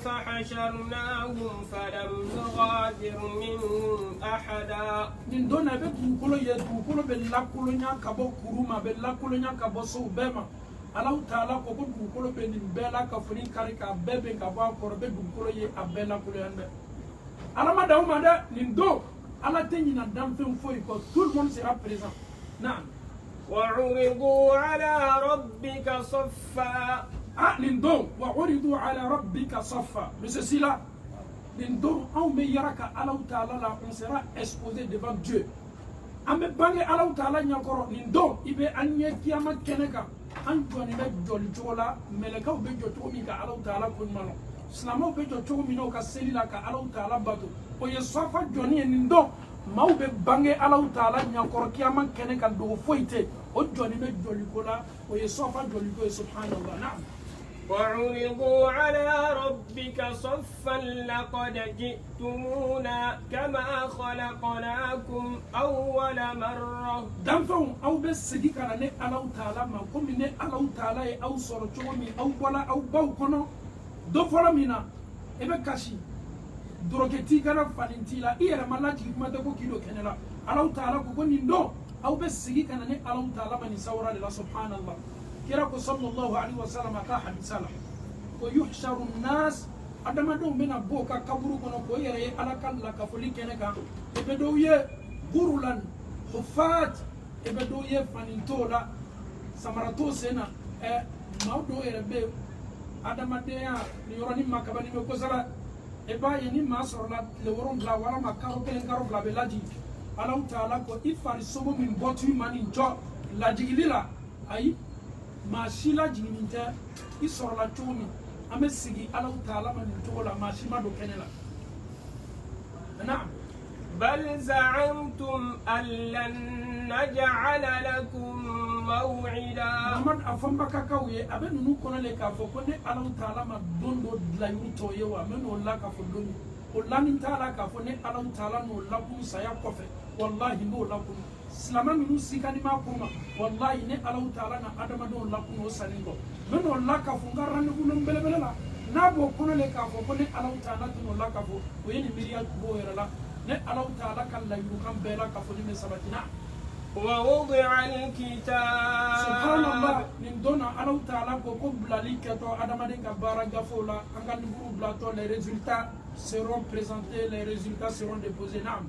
فحشرناهم فلم نغادر منهم أحدا. nin don na bɛ dugukolo ye dugukolo bɛ lakolonya ka bɔ kuru ma bɛ lakolonya ka bɔ sow bɛɛ ma Alahu Taala ko ko dugukolo bɛ nin bɛɛ la ka foni kari k'a bɛɛ bɛn ka bɔ a kɔrɔ bɛ dugukolo ye a bɛɛ lakolonya dɛ Ala ma dan o ma dɛ nin don Ala tɛ ɲina danfɛn foyi kɔ tout le monde sera présent naam. وعرضوا على ربك صفا. nin don وعرضوا على ربك صفا monsieur Sila nin don anw bɛ yara ka Alahu Taala la on sera exposé devant Dieu an bɛ bange Alahu Taala ɲɛkɔrɔ nin don i bɛ an ɲɛ kiyama kɛnɛ kan an jɔni bɛ jɔli cogo la mɛlɛkɛw bɛ jɔ cogo min ka Alahu Taala ko ɲuman na silamɛw bɛ jɔ cogo min na u ka seli la ka Alahu Taala bato o ye safa jɔni ye nin don maaw bɛ bange Alahu Taala ɲɛkɔrɔ kiyama kɛnɛ kan dogo foyi tɛ o jɔni bɛ jɔli ko la o ye safa jɔli ko ye subhanallah naam. وعرضوا على ربك صفا لقد جئتمونا كما خلقناكم أول مرة. danfɛnw aw bɛ segin ka na ne Alahu Taala ma komi ne Alahu Taala ye aw sɔrɔ cogo min aw bɔla aw baw kɔnɔ dɔ fɔlɔ min na i bɛ kasi dorokɛ t'i kana fani t'i la i yɛrɛ ma lajigin kuma tɛ ko k'i don kɛnɛ la Alahu Taala ko nin don aw bɛ segin ka na ne Alahu Taala ma nin sawura de la subhanallah kira ko sallallahu alaihi wasallam ka hadisa la ko yuhsharu nas adamadenw bɛna bɔ ka kaburu kɔnɔ ko yɛrɛ ye Ala ka lakafoli kɛnɛ kan i bɛ dɔw ye gurulan hufat i bɛ dɔw ye fani t'o la samara t'o sen na maaw dɔw yɛrɛ bɛ yen adamadenya nin yɔrɔnin ma kabali bɛ kosɛbɛ i b'a ye ni maa sɔrɔla tile 7 walama kalo 1 kalo 2 a bɛ lajigi Alahu Taala ko i farisogo min bɔtɔ i ma nin jɔ lajigili la ayi maa si lajiginin tɛ i sɔrɔla cogo min an bɛ sigi Alahu Taala ma nin cogo la maa si ma don kɛnɛ la naam. بل زعمتم أن لن نجعل لكم موعدا. Muhammad a fɔ n ba ka kaw ye a bɛ ninnu kɔnɔ le k'a fɔ ko ne Alahu Taala ma don dɔ layiru tɔ ye wa n bɛ n'o la k'a fɔ don min o lamin t'a la k'a fɔ ne Alahu Taala n'o lakunu saya kɔfɛ wallahi n b'o lakunu silamɛ minnu sikani m'a ko ma wallahi ne Alahu Taala na adamadenw lakunu o sanni kɔ n bɛ n'o la k'a fɔ n ka rendez-vous non belebele la n'a b'o kɔnɔ le k'a fɔ ko ne Alahu Taala tɛ n'o la k'a fɔ o ye nin miiriya b'o yɛrɛ la ne Alahu Taala ka layiru kan bɛɛ la k'a fɔ nin bɛ sabati na. ووضع الكتاب. subhanallah nin don na Alahu Taala ko ko bilali kɛtɔ adamaden ka baara gafew la an ka livre bilatɔ les résultats seront présentés les résultats seront déposés naam.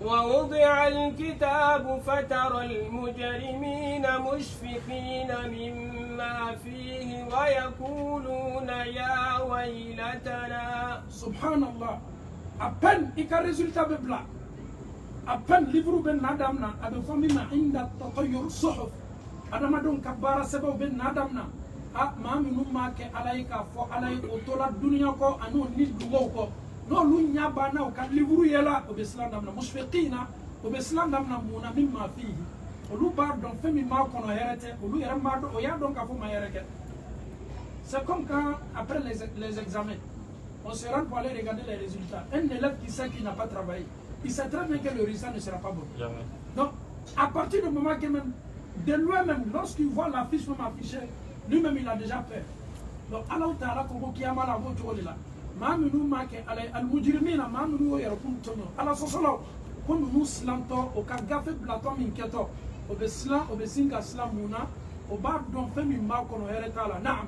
ووضع الكتاب فترى المجرمين مشفقين مما فيه ويقولون يا ويلتنا. subhanallah à peine i ka résultat bɛ bila à peine livre bɛ na daminɛ a bɛ fɔ min ma inda tatayyur suhuf adamadenw ka baara sɛbɛnw bɛ na daminɛ maa minnu m'a kɛ Ala ye k'a fɔ Ala ye o tola duniya kɔ ani ni dugaw kɔ n'olu ɲɛ banna u ka livre yɛla o bɛ siran daminɛ mushfiqina o bɛ siran daminɛ mun na min ma fihi olu b'a dɔn fɛn min b'a kɔnɔ hɛrɛ tɛ olu yɛrɛ m'a dɔn o y'a dɔn k'a fɔ ma hɛrɛ kɛ c'est comme quand après les examens on se rend pour aller regarder les résultats un élève qui sait qu'il n'a pas travaillé il sait très bien que le résultat ne sera pas bon. Jamais. Donc à partir du moment que même de lui-même lorsqu'il voit la fiche même affichée lui-même il a déjà peur donc Alahu Taala ko kiyama la b'o cogo de la maa minnu m'a kɛ Ala ye al-mujrimina maa minnu y'o yɛrɛ kun tɔɲɔ Ala sɔsɔlaw ko ninnu silantɔ o ka gafe bilatɔ min kɛtɔ o bɛ silan o bɛ sin ka silan mun na o b'a dɔn fɛn min b'a kɔnɔ hɛrɛ t'a la naam.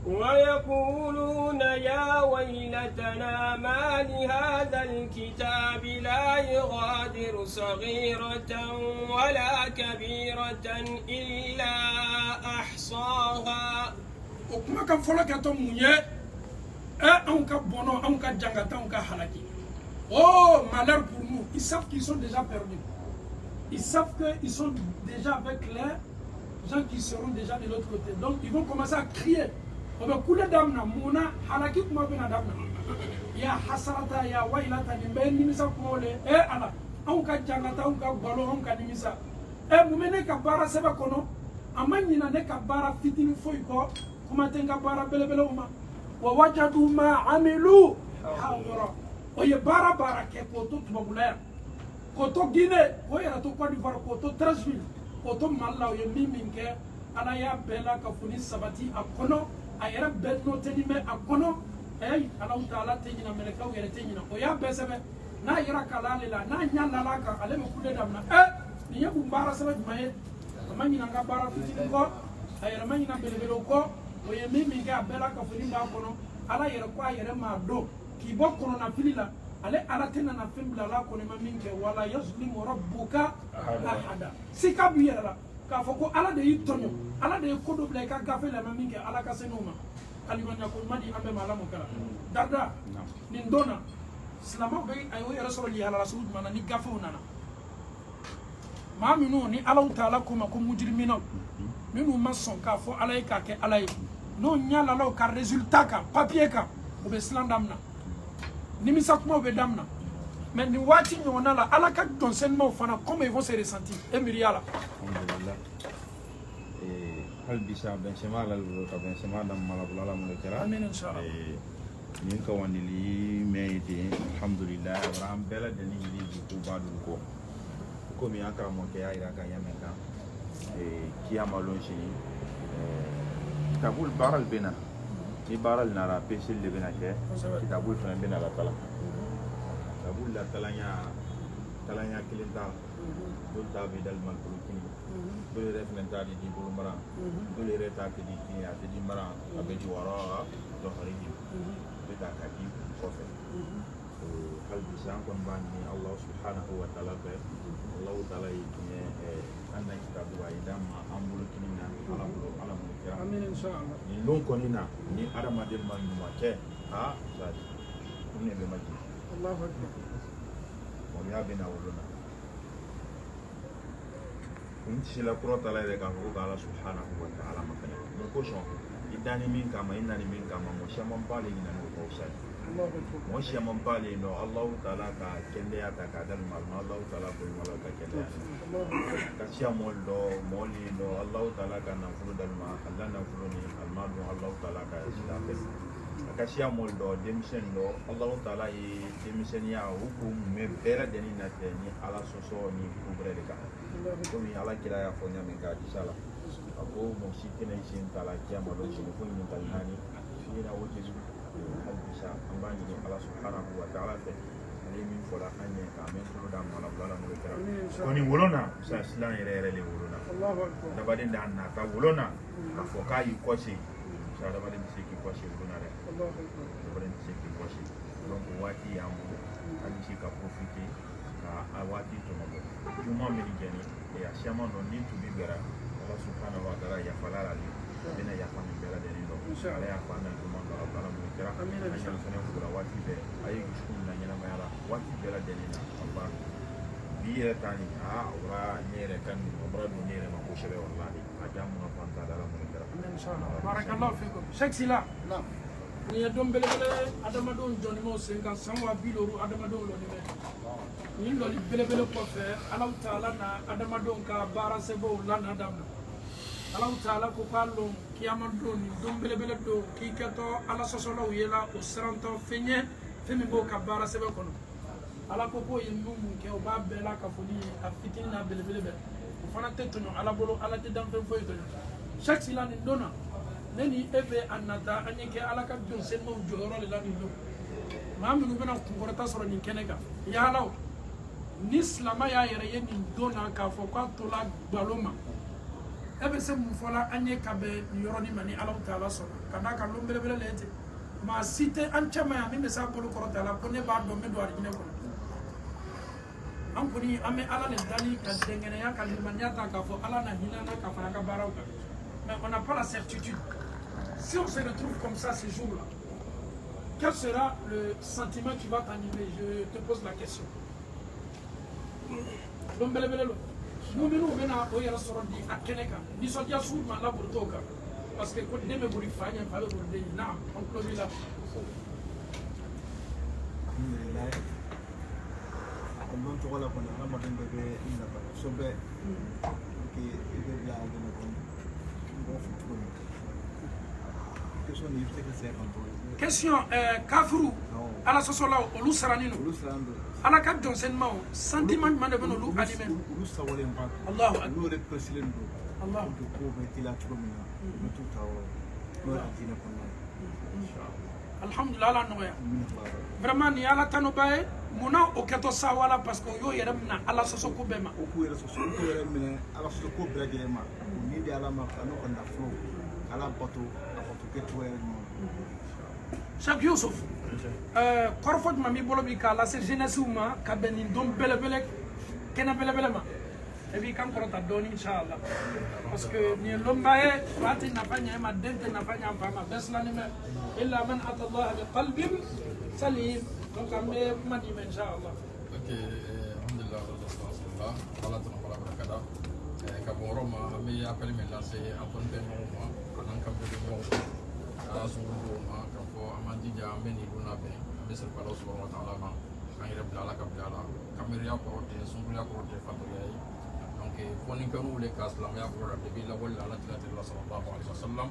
ويقولون يا ويلتنا ما لهذا الكتاب لا يغادر صغيرة ولا كبيرة إلا أحصاها. وكما كان فلك تومي أنك بونو أنك جانغاتا أنك halaki. Oh malheur pour nous, ils savent qu'ils sont déjà perdus. Ils savent qu'ils sont déjà avec les gens qui seront déjà de l'autre côté. Donc ils vont commencer à crier. On va couler damna muna halaki kuma bena damna. Ya hasarata ya wailata ni mbe nimisa kumole ala anka jangata anka balo anka nimisa mumene ka bara seba kono amanyina ne ka bara fitini foi ko kuma tenga bara belebele uma wa wajadu ma amilu hadira oye bara ke koto tubabulaya koto Guinée oye rato Côte d'Ivoire koto Treichville koto Malla oye miminke ala ya bela ka funi sabati akono ayera bedno tenime akono Allah Ta'ala tejina meleka u yere tejina o ya besebe na yira kalale la na nyalla la ka ale me kude damna ni yebu mbara sebe maye amanyi nga bara fitini ko ayera manyi na belebelo ko o ye mimi ga bela ka funi ba kono ala yere ko ayere ma do ki bo kono na filila ale ala tena na fimbla la kono ma minke wala yazlimu rabbuka ahada sika bu yere la ka foko ala de yitonyo ala de ko do bla ka gafe la ma minke ala ka senuma alimanya ko madi ambe malamu kala darda ni ndona silama be ayo ya rasul ala rasul mana ni gafu nana ma minu ni Allah Ta'ala kuma ko mujrimina minu mason ka fo alay ka ke alay no nyala law ka résultat ka papier ka o be slandamna ni misa kuma o be damna mais ni wati nyona la ala ka don senmo fana comment ils vont se ressentir emiriala alhamdulillah hal bisa Benzema la ka Benzema dam malabula la mo kera amin inshallah nin ka wandili meede alhamdulillah ram bela de ni ko badu ko mi akara mo ke ayra ka yameka kiyama lon shi kitabul baral bina ni baral nara pesil le bina ke kitabul fana bina la tala kitabul la talanya kilinta dol tabi dal mal kulkini dole reflenta di bulu mara dole reta ke di kiya di mara abeji wara do hariji beta ka di kofe hal bisan kon bani Allah subhanahu wa ta'ala be Allah ta'ala yine anna kitabu wa idama ambulu kinina alamu kira amin inshallah ni lon konina ni adama de man ma ke ha sa kunne be maji Allahu akbar mo ya bina wuluna inti la kurota la ka ko Allah subhanahu wa ta'ala makana ko so idani min kama inani min kama mo shaman pale ina ko sai mo shaman pale no Allah Ta'ala ka kende ya ta ka dal mal Allah Ta'ala ko mala ka kende ka shaman do moli no Allah Ta'ala ka na fulu dal ma Allah na fulu ni al ma do Allah Ta'ala ka sila be ka shaman do demission do Allah Ta'ala yi demission ya hukum me bera deni na teni ala soso ni kubre de ka komi ala kira ya fonya min ka disala ako mo sikene sin tala kiyama do sin ko ni talani fina wote su hal bisa ambani ni ala subhanahu wa ta'ala te ni min fola anye ka men to da mala bala mo kira koni wolona sa silan yere le wolona Allahu akbar da badin da na ta wolona ka fo kai kosi sa da badin se ki kosi wolona re Allahu akbar da badin se ki kosi donc wati yamu ani si ka profiter ka awati to mo juma mi jeni ya shama no ni to be bera Allah subhanahu wa ta'ala ya falala li bina ya fami bera de ndo ala ya fana to mo Allah ta'ala mo kira amin amin sene ko la wati be ayi shukun na nyana mayala wati bera de na Allah biya tani ora nyere kan obra do nyere ma ko shebe wallahi ajamu na fanta dala mo kira amin inshallah barakallahu fikum Sheikh Sila Naam. ni dom belebele adama don joni mo senga sanwa biloru adama don lo ni me ni lo li belebele ko fe Allah Ta'ala na adama don ka bara sebo lana damna Allah Ta'ala ko kallo kiyama don ni dom belebele do ki kato ala sosolo yela o sranto fenye femi bo ka bara sebo kono ala ko ko yimbu mun ke o ba bela ka foni a fitin na belebele be o fana tetuno ala bolo ala te dam fen foy to Sheikh Sila ni dona neni ebe anata anyeke alaka don senmo joro le lani do maminu bena kukorata soro ni kenega ya law ni islama ya yere ye ni dona ka fo kwa tola baloma ebe se mun fola anye kabe yoroni mani Allah Taala sona kana ka lombele bele lete ma cité an chama ya min be sa bolo ko Taala ko ne ba do me do arjine ko an kuni ame ala le dali ka dengene ya kalimanya ta ka fo ala na hina na ka fara ka baraw ka mais on n'a pas la certitude si on se retrouve comme ça ces jours-là quel sera le sentiment qui va t'animer? Je te pose la question. Lombele bele lo muminu bena o yara sorodi akeneka ni so dia su ma la burtoka parce que ko deme buri fanya fa be buri na on close la alhamdulillah on don to wala ko na ma den be ina ba so be ki be bla de ko bo futu question ni fete se question kafuru ala sosola olu saranino ala ka donsenma sentiment man de beno lu anime ulu sawale mba Allahu akbar ulu re president do Allah ko be tila turumina mutu tawo no adina ko na inshallah alhamdulillah ala noya vraiment ni ala tano bae muna o keto sawala parce que yo yere na ala soso ko bema o ku yere soso ko yere mine ala soso ko bela jere ma ni di ala ma no ko na flo ala bato ke to yere no Cheikh Youssouf korfoj mami bolo bi ka la se jeunesse ma ka benin dom bele bele kena bele bele ma e bi kam korota doni inshallah parce que ni lombaye fati na fanya ma dente na fanya fama besla ni me illa man ata Allah bi qalbin salim donc ambe mani me inshallah ok alhamdulillah rasulullah wala tan wala barakada ka boro ma mi appel me lancer apon ben mo anan kam be mo ala sunu ma ka fo amandi jambe ni duna be besal palo subhanahu wa ta'ala ma kan yere bla la ka bla la kamera ko te sunu ya ko te fataya donc foni kanu le ka islam ya ko rabbi bi la wala ala tilati sallallahu alaihi wasallam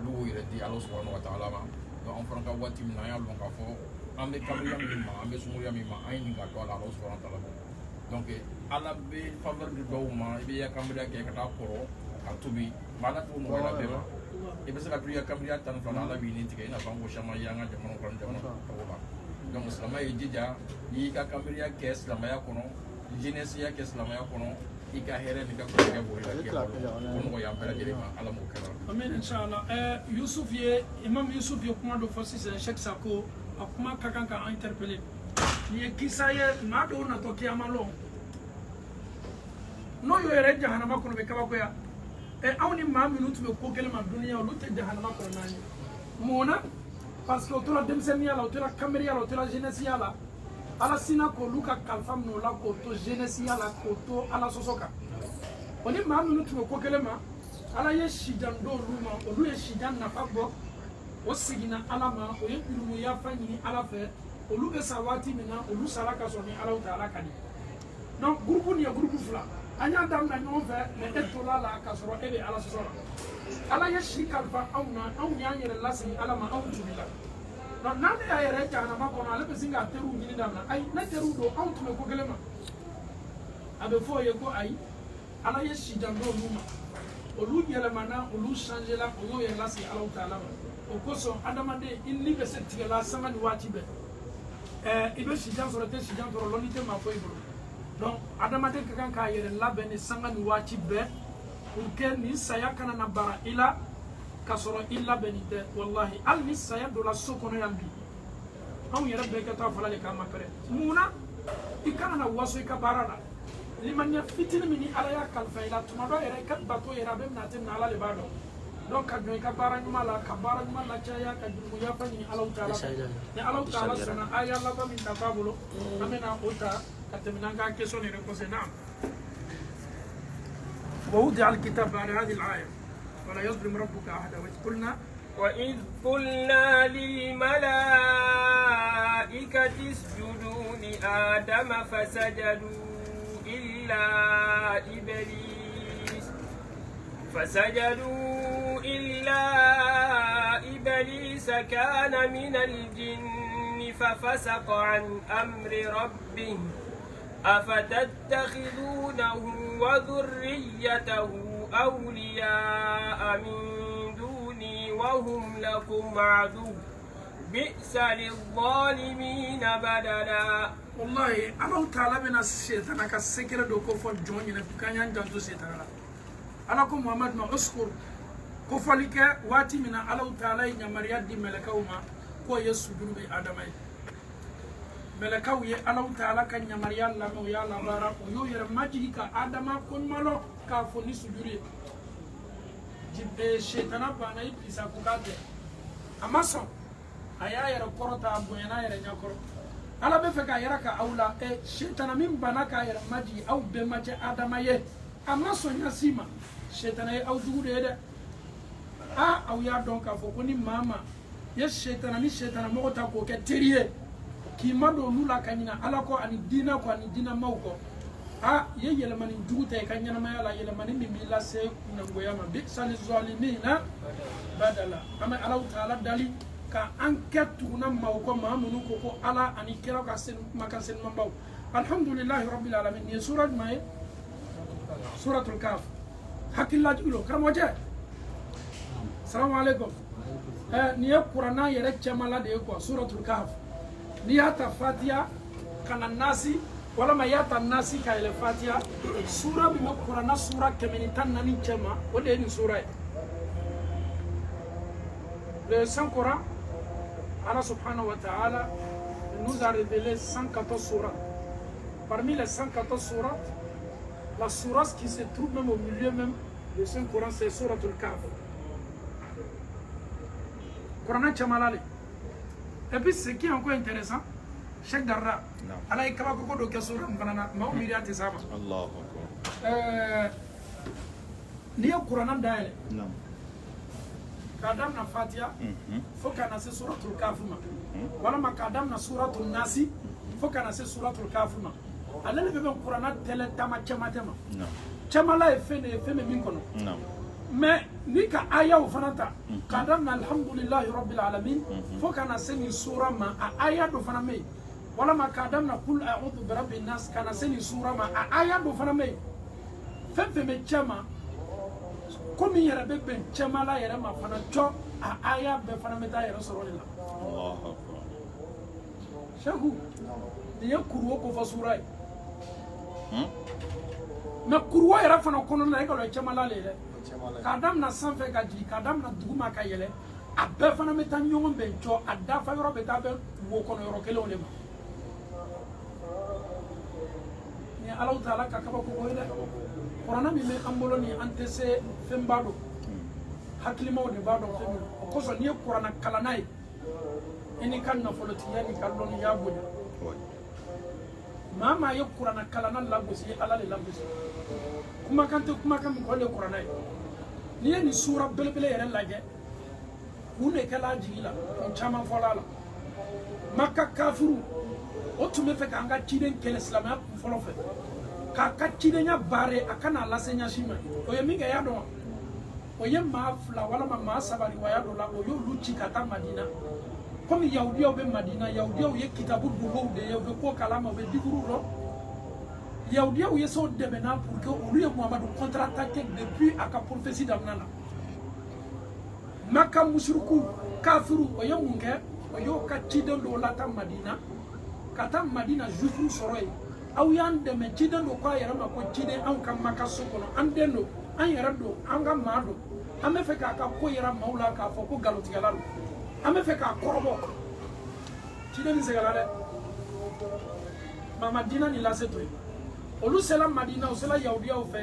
lu yere di ala subhanahu wa ta'ala ma donc on prend ka wati min ya lo ka fo ambe kamera mi ma ambe sunu ya mi ma ay ni ga to ala subhanahu wa ta'ala donc ala be faveur du do ma be ya kamera ke ka ta poro ka tubi mana tu no la be ma e be se ka priya kamera tan fana la bi ni tige na bango shama yanga jamano kan jamano ko ba donc islama e jija yi ka kamera ke islama ya kono jeunesse ya ke islama ya kono i ka here ni ka ko ke bo ila ke ko ya bela jere ma ala mo kala amen inshallah Youssouf ye imam Youssouf ye kuma do fosi c'est Cheikh Sako akuma kakan ka interpeller ni kisa ye na do na to kiyamalo no yo yere jahannama kono be kaba ko ya awni ma minutu be ko kelma dunya lu te jahannama kono nani mona parce que to la demsenia la to la caméra la to la jeunesse la ala sina ko luka kalfam no la ko to jeunesse la ko to ala sosoka oni ma minutu be ko kelma ala ye shidan do luma o lu ye shidan na fabo o sigina ala ma o ye birumu ya fanyini ala fe o lu be sawati mina o lu sala ka so ni ala taala kadi donc groupe ni groupe fla anya dam na ñoo fe ne etola la ka so ebe ala so ala ye shikal fa awna aw nya yere lasi ala ma aw tubila no nande ya yere jana ma ko ala be singa teru ni dam na ay na teru do aw tume ko gelema abe fo ye ko ay ala ye shidan do luma o lu yele mana o lu changer la o yo ye lasi ala taala o ko so adama de inni be se tigela sama ni wati be ibe shidan so te shidan to lo ni te ma fo ibro donc adamate kan ka yere labene sanga ni wati be pour que ni saya kana na bara ila kasoro illa benite wallahi al ni saya do la sokono yambi aw yere be ka ta fala le kama pere muna ikana na waso ka barana liman ya fitini mini ala ya kalfa ila tuma do yere ka bato yere be na tin ala le bado donc ka joy ka barani mala ka barani mala chaya ka dumu ya fani ala taala ni ala taala sana aya la ba min ta babulo amena ota كتمناها كيسون يركوز نعم ووضع الكتاب على هذه الآية ولا يظلم ربك أحدا وإذ قلنا للملائكة اسجدوا لآدم فسجدوا إلا إبليس كان من الجن ففسق عن أمر ربه أفتتخذونه وذريته أولياء من دوني وهم لكم عدو بئس للظالمين بدلا والله الله تعالى من الشيطان كسكر دوكو فون جوني نكان ينجو شيطان ala ko muhammad ma uskur ko folike wati mina ala taala nyamariya di melakaw ma ko yesu be adama melakaw ye ala taala kan nyamariya la no ya la bara ko yo yere maji ka adama ko malo ka fo ni sujuri jibbe shetana bana ibisa ko kate amaso aya yere korota abuyana yere nyakoro ala be fe ka yere ka awla shetana min bana ka yere maji aw be maje adama ye amaso nyasima shetana ye aw dugude de aw ya donc ka fo ko ni mama ye shetana ni shetana mo ta ko ke teriye ki mado lula kanyina ala ko ani dina mawko ye yelemani dugute kanyana ma yala yelemani mi la se nango yama bi sal zalimina badala ama ala taala dali ka enquête na mawko mamunu ko ala ani kira ka sen makasen mambaw alhamdulillah rabbil alamin ni surat may suratul kaf hakilla julo karamoje assalamu alaikum ni qur'ana yere chamala de ko suratul kaf ni hata fatiha kana nasi wala ma yata nasi ka ile fatiha sura bi qur'ana sura kemeni tan nani chama wala ni sura le saint coran Allah subhanahu wa ta'ala nous a révélé 114 sourates. Parmi les 114 sourates, la sourate qui se trouve même au milieu même de saint coran, c'est suratul kaf. Coran chamalale. Et puis ce qui est encore intéressant, Cheikh Darra, Allah est capable de faire sur ma umiriya tisama. Allahu akbar. Ni Coran d'aile. Kadam na Fatiha, faut qu'on a suratul kafuma. Wala ma kadam na suratul nasi, faut qu'on a suratul kafuma. Allah ne veut pas Coran tele tama chama. Chamala est fait me minkono. Mais ni ka aya o fanata kadam na alhamdulillah rabbil alamin fo kana seni sura ma aya do fana me wala ma kadam na kul a'udhu bi rabbin nas kana seni sura ma aya do fana me fefe me chama komi yere be ben chama la yere ma fana cho aya be fana me da yere soro la Allahu akbar shagu ni yakuru ko fa sura na kurwa yere fana kono na ko chama la le kadam na sanfɛ ka jigin kadam na duguma ka yɛlɛ a bɛɛ fana bɛ taa ɲɔgɔn bɛn jɔ a dafa yɔrɔ bɛ taa bɛ wo kɔnɔ yɔrɔ kelenw de ma ni ala taala ka kabako ko ye dɛ kuranɛ min bɛ an bolo ni an tɛ se fɛnba don hakilimaw de b'a dɔn fɛn min o kosɔn n'i ye kuranɛ kalan n'a ye i ni ka nafolotigiya ni ka dɔnniya bonya maa maa ye kuranɛ kalan lagosi ala de lagosi kumakan tɛ kumakan min kɔn de kuranɛ ye n'i ye nin sura belebele yɛrɛ lajɛ kun de kɛla jigi la kun caman fɔla la Makka kafiru o tun bɛ fɛ k'an ka ciden kɛlɛ silamɛya kun fɔlɔ fɛ k'a ka cidenya baare a kana lase ɲɛsin ma o ye min kɛ y'a dɔn wa o ye maa fila walama maa saba riwaya dɔ la o y'olu ci ka taa Madina komi yahudiyaw bɛ Madina yahudiyaw ye kitabu dogow de ye u bɛ ko kalama u bɛ dikuru dɔn yahudiyaw ye so dɛmɛna pour que olu ye Muhamadu contre-attaqué depuis a ka prophétie daminɛ la Makka mushriku kafiru o ye mun kɛ o y'o ka ciden dɔw lata Madina ka taa Madina juifu sɔrɔ yen aw y'an dɛmɛ ciden dɔ k'a yɛrɛ ma ko ciden anw ka Makka so kɔnɔ an den don an yɛrɛ don an ka maa don an bɛ fɛ k'a ka ko yira maaw la k'a fɔ ko nkalontigɛla don an bɛ fɛ k'a kɔrɔbɔ ciden nin sɛgɛnna dɛ Madina ni lase to yen olu sela Madina o sela yahudiyaw fɛ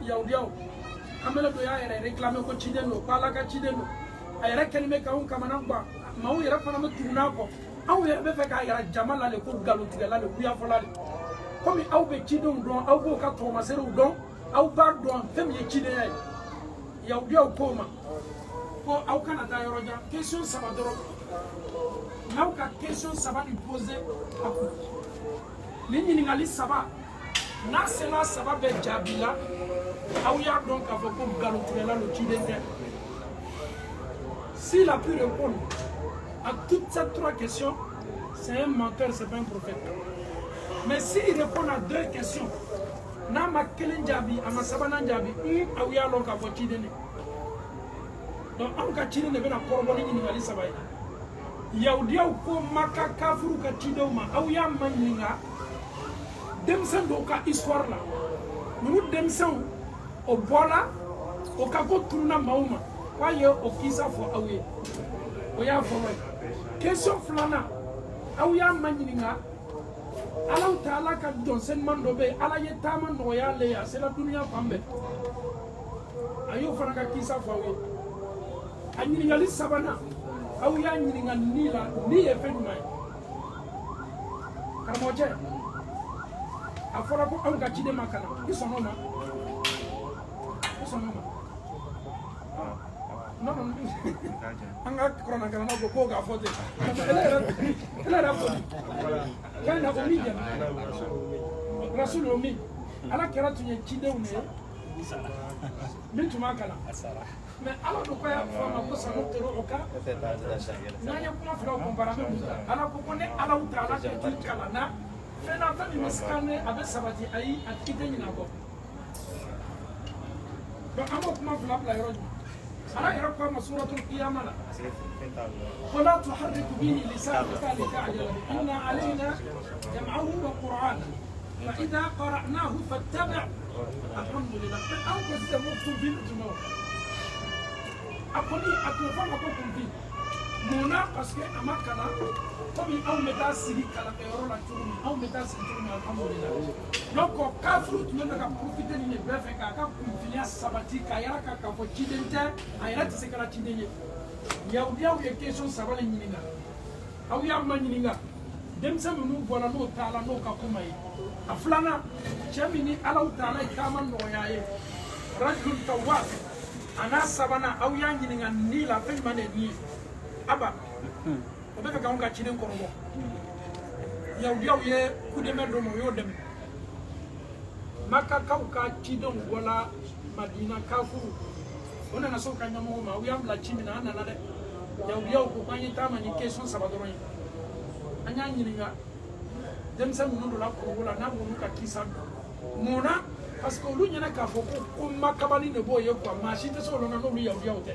yahudiyaw an bɛ don y'a yɛrɛ réclamer ko ciden don ko ala ka ciden don a yɛrɛ kɛlen bɛ k'anw kamana gan maaw yɛrɛ fana bɛ tugu n'a kɔ anw yɛrɛ bɛ fɛ k'a yɛrɛ jama la le ko nkalontigɛla le kuyafɔla le komi aw bɛ cidenw dɔn aw b'o ka tɔgɔmaserew dɔn aw b'a dɔn fɛn min ye cidenya ye yahudiyaw k'o ma ko aw kana taa yɔrɔ jan question saba dɔrɔn n'aw ka question saba ni poser a kun ni ɲininkali saba n'a sera saba bɛɛ jaabi la aw y'a dɔn k'a fɔ ko nkalontigɛla lo ciden tɛ s'il a pu répondre à toutes ces trois questions c'est un menteur, c'est pas un prophète. Mais s'il répond à deux questions n'a ma kelen jaabi a ma sabanan jaabi aw y'a dɔn k'a fɔ ciden de donc anw ka ciden de bɛna kɔrɔbɔ ni ɲininkali saba ye yahudiyaw ko Makka kafiru ka cidenw ma aw y'a ma ɲininka denmisɛn dɔw ka histoire la ninnu denmisɛnw o bɔla o ka ko turuna maaw ma k'a ye o kisa fɔ aw ye o y'a fɔlɔ ye question filanan aw y'a ma ɲininka Alaw Taala ka dɔnsenman dɔ bɛ yen Ala ye taama nɔgɔya ale ye a sera duniya fan bɛɛ a y'o fana ka kisa fɔ aw ye a ɲininkali sabanan aw y'a ɲininka ni la ni ye fɛn jumɛn ye karamɔgɔcɛ a fɔra ko anw ka ciden ma kalan i sɔnn'o ma i sɔnn'o ma non non an ka kuranakalannaw ko k'o k'a fɔ ten ele yɛrɛ fɔ k'a na o min jɛna rasul o min ala kɛra tun ye cidenw ye min tun b'a kalan mais ala ko ko y'a fɔ a ma ko sanutero o kan n'an ye kuma filaw compara an bɛ mun ta ala ko ko ne Alaw Taala kɛ k'i kalan na fɛn na fɛn min bɛ se ka ne a bɛ sabati ayi a tigi tɛ ɲinɛ a kɔ donc an b'o kuma fila bila yɔrɔ jumɛn ala yɛrɛ ko a ma suratul qiyama la ولا تحرك به لسانك لتعجل به إن علينا جمعه وقرآنه فإذا قرأناه فاتبع الحمد لله أو كذبتم به الجمهور أقولي أتوفى أقولكم به مناقص كأمكنا طبعا أو متاسري كلا كيرولا ترومي أو متاسري ترومي الحمد لله لو كافر تمنى كبروفيتي من بفك كفيا سبتي كيرا كفوتشيدنتا أيرات سكرا تشيدني yaw ye question sabale ɲininka aw y'a ma ɲininka denmisɛn minnu bɔra n'o taala n'o ka kuma ye a filanan cɛ min ni Alaw Taala ye taama nɔgɔya ye rajulun tawwab a n'a sabanan aw y'a ɲininka ni la fɛn jumɛn de ye nin ye aba o bɛ fɛ k'anw ka ciden kɔrɔbɔ yahudiyaw ye kudɛmɛ dɔ ma o y'o dɛmɛ makakaw ka cidenw bɔla madina kafuru o nana so ka ɲɛmɔgɔ ma aw y'an bila ci min na an nana dɛ yahudiyaw ko k'an ye taama ni question saba dɔrɔn ye an y'a ɲininka denmisɛn minnu donna kɔrɔbɔ la n'a b'olu ka kisa dɔn mun na parce que olu ɲɛna k'a fɔ ko makabali de b'o ye quoi maa si tɛ se olu na n'olu yahudiyaw tɛ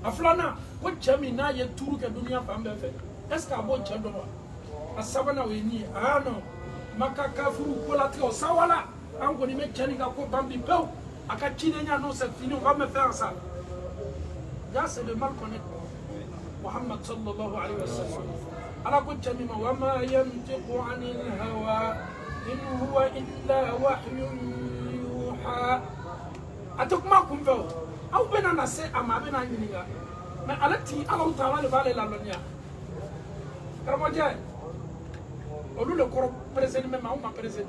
a filanan ko cɛ min n'a ye tuuru kɛ duniya fan bɛɛ fɛ est ce que a b'o cɛ dɔn wa a sabanan o ye nin ye ah non maka kafuru kolatigɛ o sawala an kɔni bɛ cɛ nin ka ko ban bi pewu a ka cidenya n'o c'est fini on va me faire ça là c'est le mal connaître Muhammad sallallahu alayhi wa sallam ala ko cɛ min ma wa ma yantiqu anil hawa in huwa illa wahyun yuha a tɛ kuma kunfɛ o aw bɛna na se a ma a bɛna ɲininka mais ale ti Alaw Taala de b'ale ladɔnniya karamɔgɔcɛ olu le kɔrɔ preseni mɛ anw ma preseni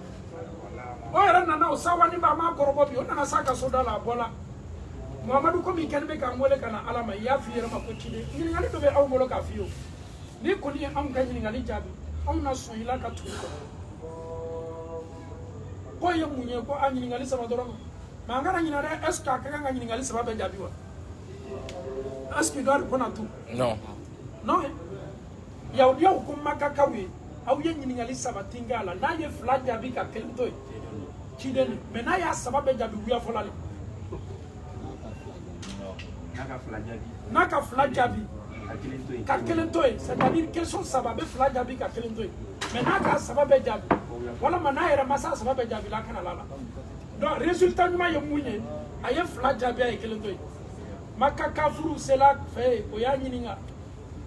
o yɛrɛ nana o sawani ba ma kɔrɔbɔ bi o nana sa ka so da la a bɔla Muhamadu komi kɛnɛ bɛ k'an wele ka na Ala ma i y'a f'i yɛrɛ ma ko ciden ɲininkali dɔ bɛ aw bolo k'a f'i ye ni kɔni ye anw ka ɲininkali jaabi anw na sɔn i la ka tugu kɔ ko ye mun ye ko a ɲininkali saba dɔrɔn mais an kana ɲinɛ dɛ est ce que a ka kan ka ɲininkali saba bɛɛ jaabi wa est ce que doit répondre à tout non non yahudiyaw ko makakaw ye aw ye ɲininkali saba tin kɛ a la n'a ye fila jaabi ka kelen to yen ciden de mais n'a y'a saba bɛɛ jaabi wuya fɔla le n'a ka fila jaabi ka kelen to yen c'est à dire question saba a bɛ fila jaabi ka kelen to yen mais n'a ka saba bɛɛ jaabi walama n'a yɛrɛ ma se a saba bɛɛ jaabi la a kana la la donc résultat ɲuman ye mun ye a ye fila jaabi a ye kelen to yen maka kafuru sela fɛ o y'a ɲininka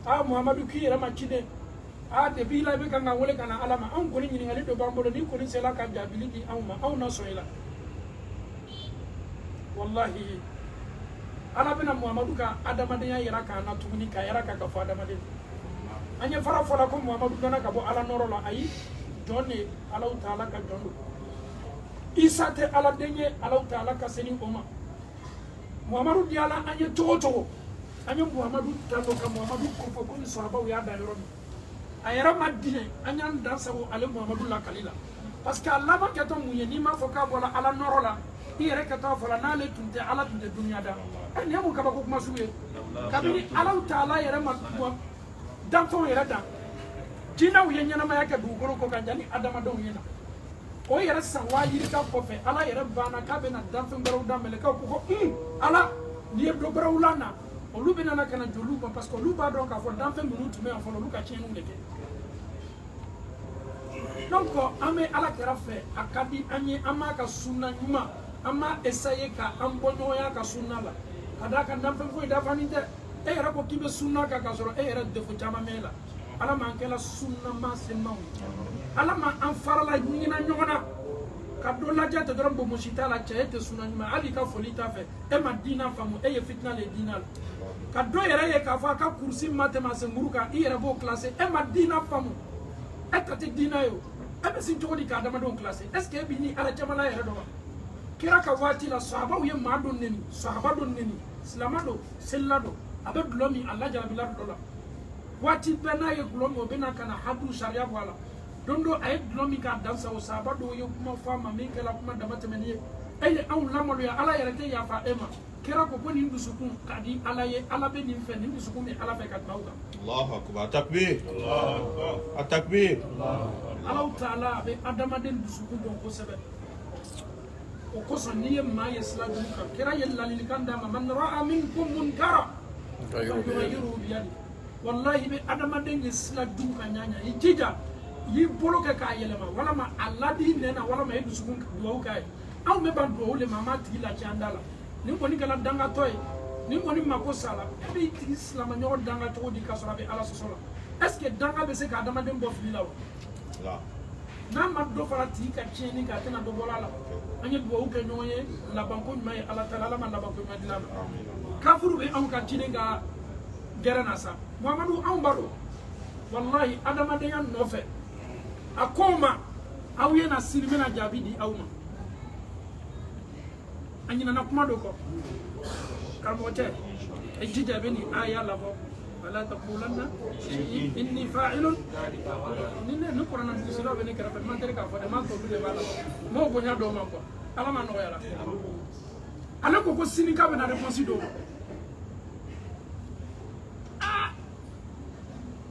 ah Muhamadu k'i yɛrɛ ma ciden ah depuis la i bɛ kan ka wele ka na Ala ma anw kɔni ɲininkali dɔ b'an bolo ni kɔni sela ka jaabili di anw ma anw na sɔn i la wallahi Ala bɛna Muhamadu ka adamadenya yira k'an na tuguni k'a yira k'a ka fɔ adamaden an ye fara fɔla ko Muhamadu dɔnna ka bɔ Ala nɔrɔ la ayi jɔn de Alaw Taala ka jɔn don Isa tɛ Ala den ye Alaw Taala ka se ni o ma Muhamadu di Ala an ye cogo o cogo an ye Muhamadu tando ka Muhamadu kofɔ komi sahabaw y'a da yɔrɔ min a yɛrɛ ma dinɛ an y'an dan sago ale Muhamadu lakali la parce que a laban kɛtɔ mun ye n'i m'a fɔ k'a bɔra Ala nɔrɔ la i yɛrɛ kɛtɔ fɔla n'ale tun tɛ Ala tun tɛ duniya da nin ye mun kabako kuma sugu ye kabini Alaw Taala yɛrɛ ma danfɛnw yɛrɛ dan jinɛw ye ɲɛnamaya kɛ dugukolo ko kan yanni adamadenw ye na o yɛrɛ san waa yirika kɔfɛ Ala yɛrɛ banna k'a bɛna danfɛn wɛrɛw da mɛlɛkɛw ko Ala n'i ye dɔ wɛrɛw la na olu bɛ nana ka na joliw ma parce que olu b'a dɔn k'a fɔ danfɛn minnu tun bɛ yan fɔlɔ olu ka tiɲɛniw de kɛ donc an bɛ Ala kɛra fɛ a ka di an ye an b'a ka sunna ɲuman amma essayer ka ambonoya ka sunna la kada ka nan fo da faninte e yɛrɛ ko k'i bɛ sunna kan ka sɔrɔ e yɛrɛ defo caman mɛn la ala m'an kɛla sunna ma se maw ala ma an farala ɲinina ɲɔgɔn na ka dɔ lajɛ tɛ dɔrɔn bomosi t'a la cɛ e tɛ sunna ɲuman hali ka foli t'a fɛ e ma diina faamu e ye fitina le diina la ka dɔ yɛrɛ ye k'a fɔ a ka kurusi ma tɛmɛ a senkuru kan i yɛrɛ b'o classé e ma diina faamu e ta tɛ diina ye o e bɛ sin cogo di k'a adamadenw classé est ce que e b'i ni ala caman la yɛrɛ dɔ wa kira ka waati la sahabaw ye maa dɔ neni sahaba dɔ neni silama dɔ selila dɔ a bɛ dulɔ min a lajarabila dɔ la waati bɛɛ n'a ye dulɔ min o bɛ na ka na hadu sariya bɔ a la don dɔ a ye dulɔ min k'a dansa o sahaba dɔw ye kuma fɔ a ma min kɛra kuma dama tɛmɛni ye e ye anw lamaloya ala yɛrɛ tɛ yafa e ma kira ko ko nin dusukun ka di ala ye ala bɛ nin fɛ nin dusukun bɛ ala fɛ ka tɛmɛ aw kan. Allahu akbar takbir a takbir Allahu taala a bɛ adamaden dusukun dɔn kosɛbɛ o kosɔn n'i ye maa ye sira jugu kan kira ye ladilikan d'a ma man ra'a minkum munkara falyughayyirhu biyadihi wallahi i bɛ adamaden ye sira jugu kan ɲaɲa i jija i y'i bolo kɛ k'a yɛlɛma walama a ladi nɛn na walama i dusukun duwawu k'a ye anw bɛ ban duwawu le ma an b'a tigi laci an da la nin kɔni kɛra dangatɔ ye nin kɔni mako sa la e b'i tigi silamɛɲɔgɔn danga cogo di k'a sɔrɔ a bɛ ala sɔsɔ la est ce que danga bɛ se ka adamaden bɔ fili la wa n'a ma dɔ fara tigi ka tiɲɛni kan a tɛna dɔ bɔra a la an ye duwawu kɛ ɲɔgɔn ye labanko ɲuman ye ala taala ala ma labanko ɲuman dilan ma kafuru bɛ anw ka ciden ka gɛrɛ na sa muhamadu anw b'a dɔn wallahi adamadenya nɔfɛ a ko ma aw ye na sini bɛna jaabi di aw ma a ɲinana kuma dɔ kɔ karamɔgɔ cɛ e jija bɛ nin aya labɔ wala taqulanna inni fa'ilun ni kuranna sira bɛ ne kɛrɛfɛ man tɛ k'a fɔ dɛ man tɔ de b'a la m'o bonya dɔw ma quoi ala ma nɔgɔya la ale ko sini k'a bɛ na réponse dɔw ma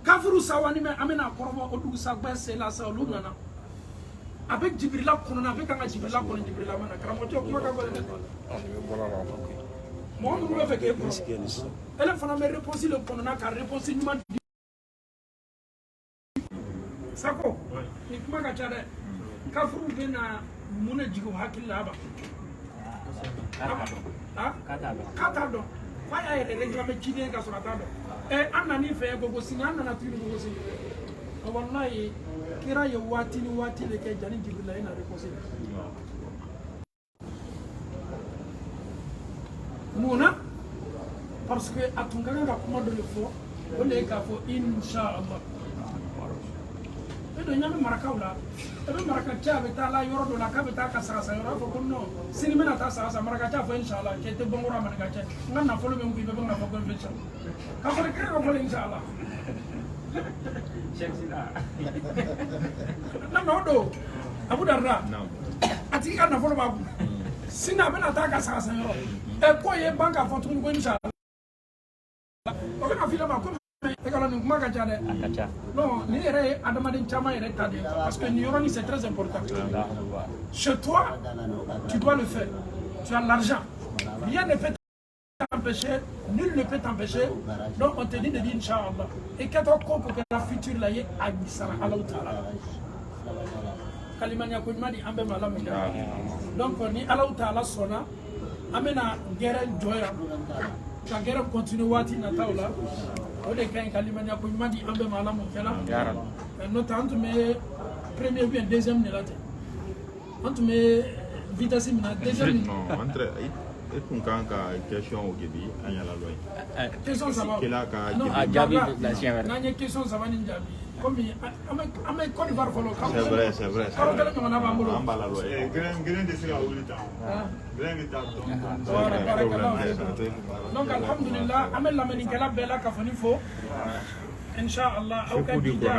kafuru sawani mɛ an bɛna kɔrɔbɔ o dugusajɛ sela sa olu nana a bɛ jibirila kɔnɔna a bɛ kan ka jibirila kɔnɔ jibirila mana karamɔgɔ cɛ kuma ka gɔlɛn dɛ mɔgɔ minnu bɛ fɛ k'e kɔrɔ ele fana bɛ réponse le kɔnɔna ka réponse ɲuman di sako ni kuma ka ca dɛ kafuru bɛ na mun de jigin o hakili la ba k'a t'a dɔn fa y'a yɛrɛ réclamé ciden ka sɔrɔ a t'a dɔn an nan'i fɛ gogo sini an nana tuguni gogo sini wallahi kira ye waati ni waati de kɛ jani jibirila e na réponse mun na parce que a tun ka kan ka kuma dɔ de fɔ o de ye k'a fɔ inshallah e dɔ ɲa bɛ marakaw la e bɛ maraka cɛ a bɛ taa la yɔrɔ dɔ la k'a bɛ taa ka sagasa yɔrɔ a fɔ ko non sini n bɛna taa sagasa maraka cɛ a fɔ inshallah k'e tɛ bɔnkɔrɔ a manika cɛ n ka nafolo bɛ n kun i bɛ bɔ nafolo ko n fɛ cɛ k'a fɔ kira ka fɔ inshallah na n'o don Abu Darda a tigi ka nafolo b'a kun sini a bɛna taa ka sagasa yɔrɔ ko ye ban k'a fɔ tuguni ko inshallah o bɛna f'i ma ko e ka nin kuma ka ca dɛ non nin yɛrɛ ye adamaden caman yɛrɛ ta de ye parce que nin yɔrɔnin c'est très important chez toi tu dois le faire tu as l'argent rien ne peut t'empêcher nul ne peut t'empêcher donc on te dit de dire inchallah et que toi ko que la future la ye a gisara Allah taala kalimanya ko ɲuman di an bɛ ma ala min donc ni Allah taala sɔnna an bɛna gɛrɛ jɔ yan ka gɛrɛ continuer waati nataw la o de ka ɲi ka limaniya ko ɲuman di an bɛɛ ma ala mun kɛla n'o tɛ an tun bɛ premier ou bien deuxième de la ten an tun bɛ vitesse min na deuxième e tun kan ka question o jaabi an yala lɔ ye question saba kila ka jaabi la siɲɛ wɛrɛ n'an ye question saba nin jaabi komi an bɛ Côte d'Ivoire fɔlɔ c'est vrai kalo kelen ɲɔgɔnna b'an bolo an b'a la lɔ ye gren de se ka wuli tan gren bɛ taa donc alhamdulillah an bɛ lamɛnnikɛla bɛɛ la ka fɔ ni fo inshallah aw ka jija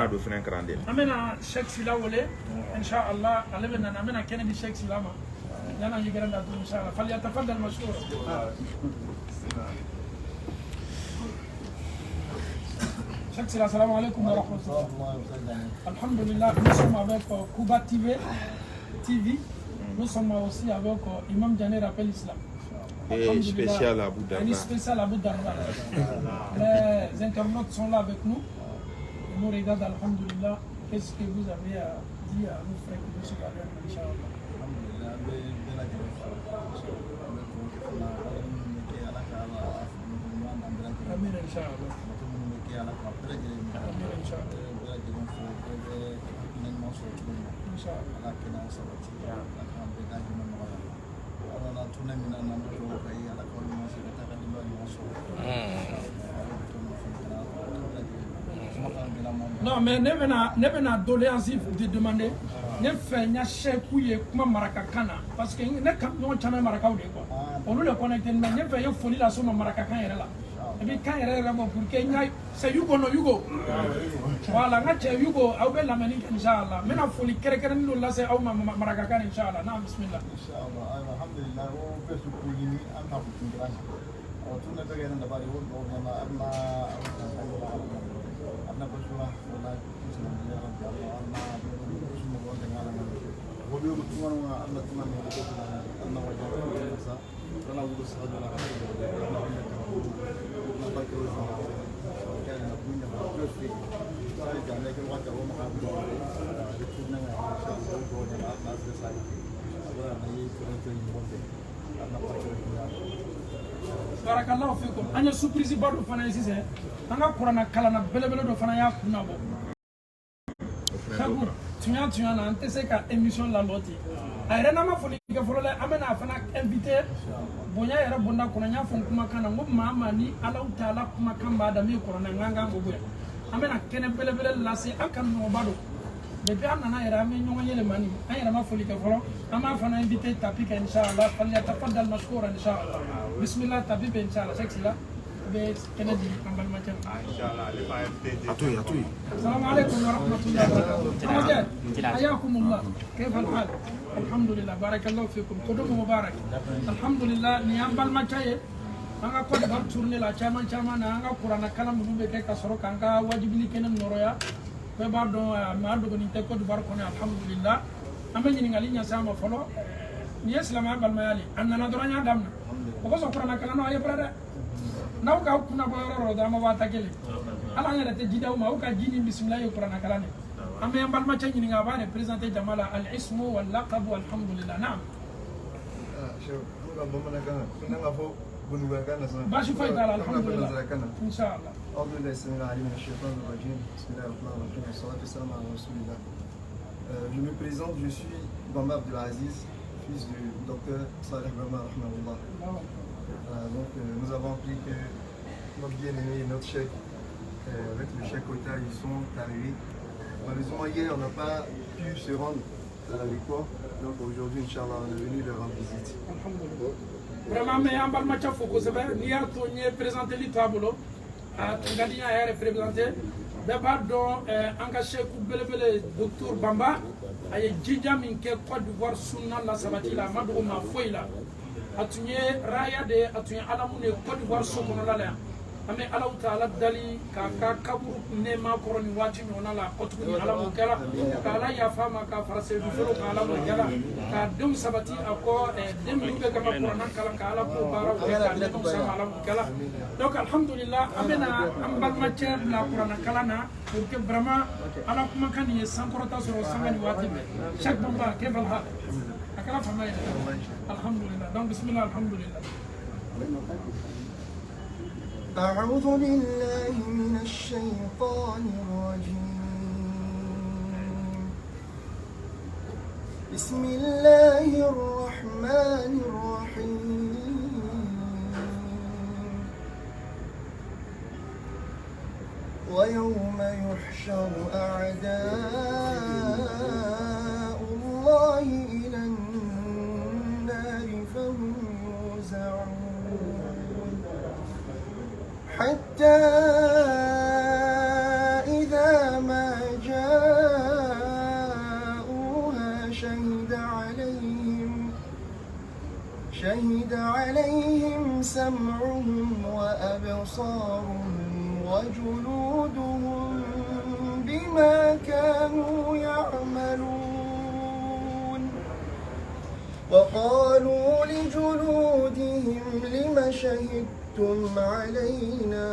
an bɛna Cheikh Sila wele inshallah ale bɛ nana an bɛna kɛnɛ di Cheikh Sila ma yana yi gɛrɛ da tun inshallah falyatafaddal mashkura Cheikh Sila, assalamu alaikum wa rahmatullah. Alhamdulillah, nous sommes avec Kuba TV. Nous sommes aussi avec Imam Diané Rappel Islam. Et spécial Abu Darda. Et spécial Abu Darda. Les internautes sont là avec nous. Ils nous regardent, alhamdulillah. Qu'est-ce que vous avez à dire à nos frères qui nous regardent, Inch'Allah? Amin inshallah. Non, mais ne bɛna doléance de demander ne fɛ n ya sɛku ye kuma marakakan na parce que ne ka ɲɔgɔn caman marakaw de quoi olu le connecté mais ne fɛ ye foli lase ma marakakan yɛrɛ la et puis kan yɛrɛ yɛrɛ ma pour que n ya c'est Yugo no Yugo voilà n ka cɛ Yugo aw bɛ lamɛnni kɛ inshallah n bɛna foli kɛrɛnkɛrɛnnen dɔ lase aw ma marakakan inshallah na bismillah alhamdulillah o bɛ su kuli an ka kun kira o tun ne bɛ kɛ da bari o do na Allah basura wala bismillah Allah bismillah wa bi mutuwan wa Allah tuman wa Allah wa jalla sa wala wudu sahaba la na bakiro sa kana kunya ba fi sai da ne kan wata wa mahabu da tunan ga insha Allah ko da Allah sai sai wala ne kuranta yin wanda Allah bakiro barakallahu fikum an ye surprise ba dɔ fana ye sisan an ka kuranna kalanna belebele dɔ fana y'a kunna bɔ sabu tunya na an tɛ se ka émission labɔ ten a yɛrɛ n'an ma foli kɛ fɔlɔ dɛ an bɛna a fana invité bonya yɛrɛ bonda kɔnɔ n y'a fɔ n kumakan na n ko maa maa ni Alahu Taala kumakan b'a da min kɔrɔna n kan k'o bonya an bɛna kɛnɛ belebele lase an kanuɲɔgɔnba don depuis an nana yɛrɛ an bɛ ɲɔgɔn yɛlɛmani an yɛrɛ ma foli kɛ fɔlɔ an b'a fana invité tapi kɛ inshallah falyatafaddal mashkuran inshallah bismillah tapi bɛ inshallah sexe la bɛ kɛnɛ di an balimacɛ ma assalamu alaikum wa rahmatullahi wa barakatuh ayakumullah kayfa alhal alhamdulillah barakallahu fikum kodum mubarak alhamdulillah ni an balimacɛ ye an ka Côte d'Ivoire tournée la caman na an ka kuranna kalan minnu bɛ kɛ ka sɔrɔ k'an ka wajibili kɛnɛ nɔrɔya bɛɛ b'a dɔn maa dogonin tɛ Côte d'Ivoire kɔnɔ alhamdulillah an bɛ ɲininkali ɲɛsin a ma fɔlɔ nin ye silamɛya balimaya le a nana dɔrɔn n y'a daminɛ o kosɔn kuranna kalan a ye bara dɛ n'aw k'aw kunna bɔ yɔrɔ yɔrɔ dɔrɔn an ma waa ta kelen ala an yɛrɛ tɛ ji d'aw ma aw ka ji ni bisimila ye kuranna kalan de an bɛ an balimacɛ ɲininka a b'a représenté jama la al ismu wal laqabu alhamdulillah naam baasi foyi t'a la alhamdulillah inshallah أعوذ بالله السميع العليم من الشيطان الرجيم بسم الله الرحمن الرحيم والصلاة والسلام على رسول الله. Je me présente, je suis Bamba Abdelaziz, fils du docteur Saleh Bamba rahmahullah. Donc nous avons appris que notre bien-aimé et notre cheikh, avec le cheikh Kota, ils sont arrivés. Malheureusement hier on n'a pas pu se rendre à la victoire, donc aujourd'hui Inch'Allah on est venu leur rendre visite. Vraiment mais an balimacɛ fo kosɛbɛ n'i y'a to n ye présenteli to a bolo a tun ka di n y'a yɛrɛ représenté bɛɛ b'a dɔn an ka seku belebele docteur Bamba a ye jija min kɛ Côte d'Ivoire sunna la sabati la a ma dogo maa foyi la a tun ye raya de a tun ye alamu de Côte d'Ivoire so kɔnɔla la yan an bɛ Alahu Taala dali k'a ka kaburu nɛɛma kɔrɔ nin waati ɲɔgɔnna la kɔ tuguni Ala m'o kɛla k'Ala yafa a ma k'a fara seyidu foro kan Ala m'o kɛla k'a denw sabati a kɔ den minnu bɛ ka kuranna kalan ka Ala k'o baaraw kɛ k'a nɛɛmaw s'a ma Ala m'o kɛla donc alhamdulillah an bɛna an balimacɛ bila kuranna kalan na pour que vraiment Ala kumakan nin ye sankɔrɔta sɔrɔ sanga ni waati bɛɛ Cheikh Bamba kayfa alhal a kɛra faama ye alhamdulillah donc bismillah alhamdulillah. أعوذ بالله من الشيطان الرجيم بسم الله الرحمن الرحيم ويوم يحشر أعداء الله إلى النار فهم يوزعون حتى إذا ما جاءوها شهد عليهم سمعهم وأبصارهم وجلودهم بما كانوا يعملون وقالوا لجلودهم لم شهدتم علينا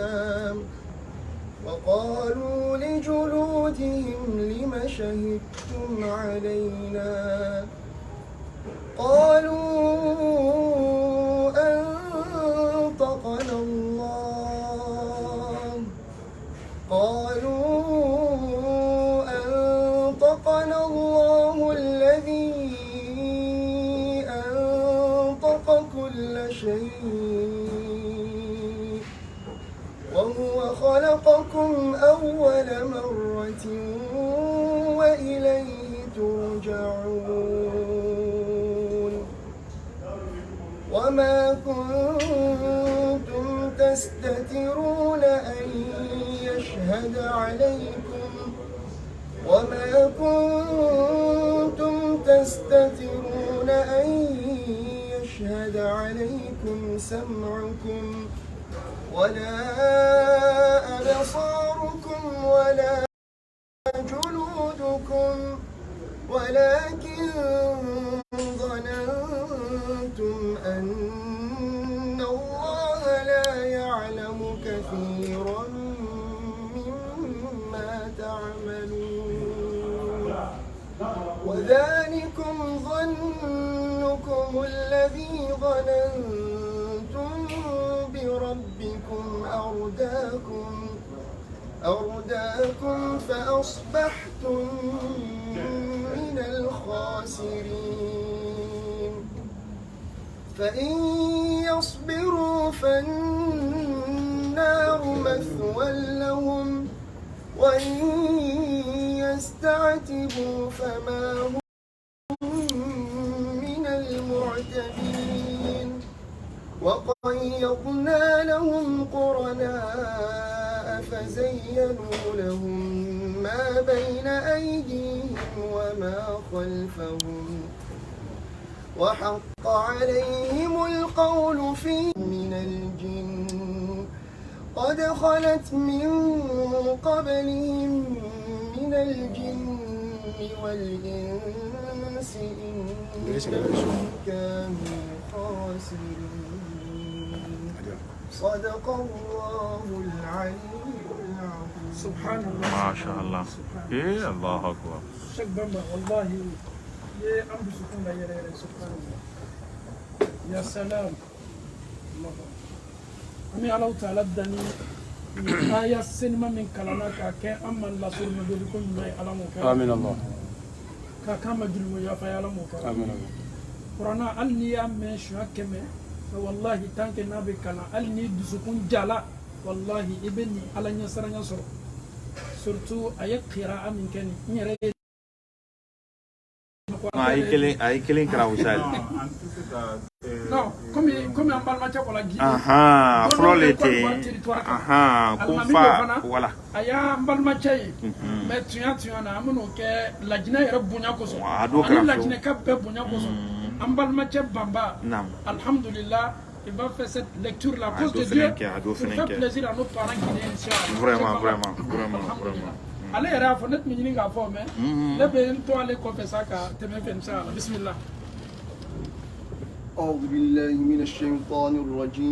قالوا أنطقنا الله الذي أنطق كل شيء وهو خلقكم أول مرة وإليه ترجعون وما كنتم تستترون أن يشهد عليكم سمعكم ولا أبصاركم ولا جلودكم ولكن ظننتم أن الله لا يعلم كثيرا مما تعملون وذلكم ظنكم الذي ظننتم بربكم أرداكم فأصبحتم من الخاسرين فإن يصبروا فالنار مثوى لهم وإن يستعتبوا فما هم من المعتبين وقيضنا لهم قرناء فزينوا لهم ما بين أيديهم وما خلفهم وحق عليهم القول من الجن قد خلت من قبلهم من الجن والإنس إنهم كانوا خاسرين صدق الله العلي العظيم سبحان الله ما شاء الله إيه الله أكبر شك بما والله يا أمر سكون لا يرى سبحان الله يا سلام الله أمي الله تعالى دني آية سينما من كلامك كأن أما الله سبحانه بيكون ما يعلمك آمين الله كما جلوا يا فيعلمك آمين الله قرآن ألني أمي شو كم والله تانك نبي كنا ألني دسكون جلا والله ابني على نصر نصر surtout ayat qira'a min kani nyere ay kelen kara usal non comme en balma cha kola gi aha flolete aha kufa wala aya balma cha mais tuya na amuno ke lajina yere bunya ko so lajina ka be bunya ko so en balma cha bamba alhamdulillah. Il va faire cette lecture la cause de Dieu pour faire plaisir à nos parents guinéens. Vraiment. Allez, il y a une fenêtre qui a formé. Les bénis, toi, allez confesser ça. Bismillah. أعوذ بالله من الشيطان الرجيم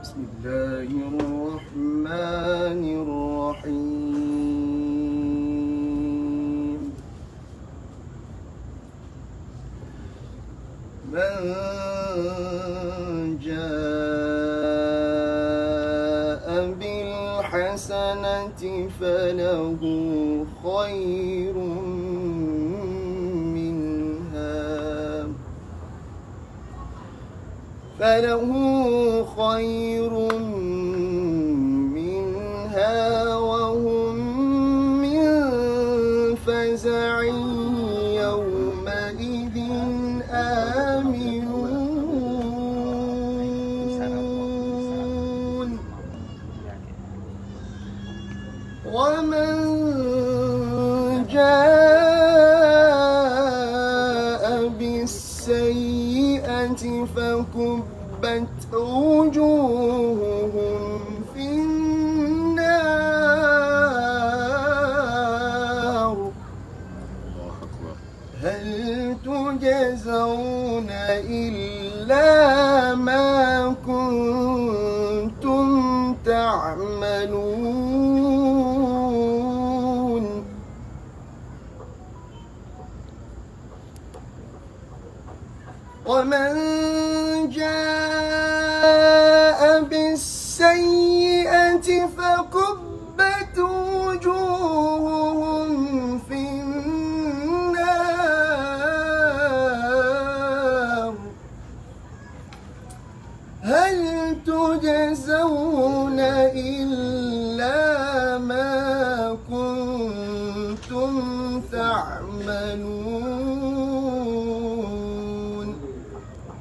بسم الله الرحمن الرحيم من جاء بالحسنة فله خير منها وهم من فزع يومئذ آمنون ومن جاء بالسيئة فكبت وجوههم في النار هل تجزون إلا ما كنتم تعملون ومن جاء بالسيئة فكبت وجوههم في النار هل تجزون إلا ما كنتم تعملون.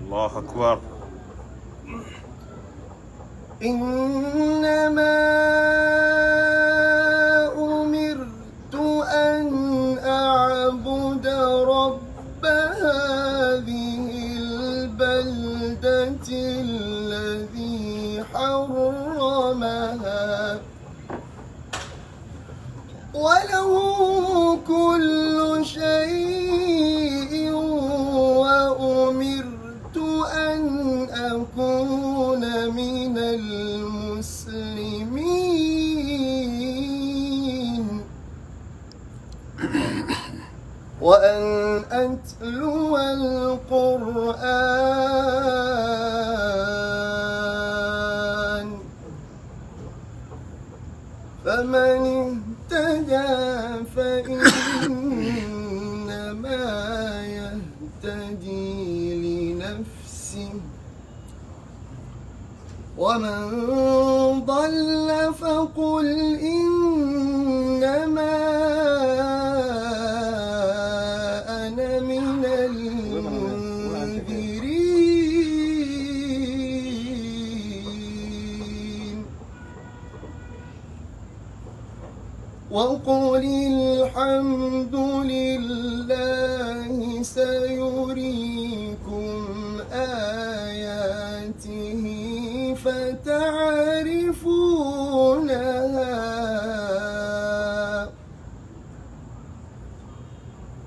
الله أكبر. إنما أمرت أن أعبد رب هذه البلدة الذي حرمها وله كل شيء وأمرت أن أكون من المسلمين وأن أتلو القرآن فمن اهتدى فإنما يهتدي لنفسه ومن ضل فقل إنما أنا من المنذرين وقل الحمد لله سيريكم آياته فتعرفونها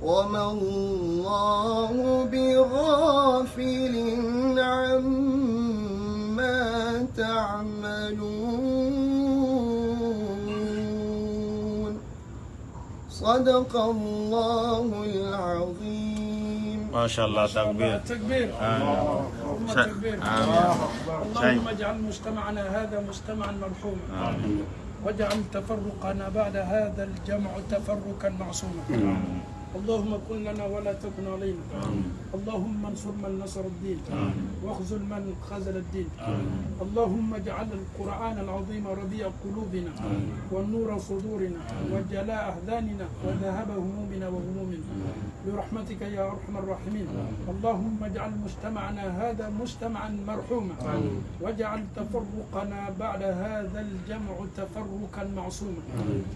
وما الله بغافل عما تعملون. صدق الله العظيم. ما شاء الله. تكبير تكبير. اللهم تكبير. اللهم اجعل مجتمعنا هذا مجتمعا مرحوما واجعل تفرقنا بعد هذا الجمع تفرقا معصوما. اللهم كن لنا ولا تكن علينا. اللهم انصر من نصر الدين واخذل من خذل الدين. اللهم اجعل القرآن العظيم ربيع قلوبنا والنور صدورنا وجلاء أحزاننا وذهاب همومنا وغمومنا برحمتك يا أرحم الراحمين. اللهم اجعل مجتمعنا هذا مجتمعا مرحوما واجعل تفرقنا بعد هذا الجمع تفرقا معصوما.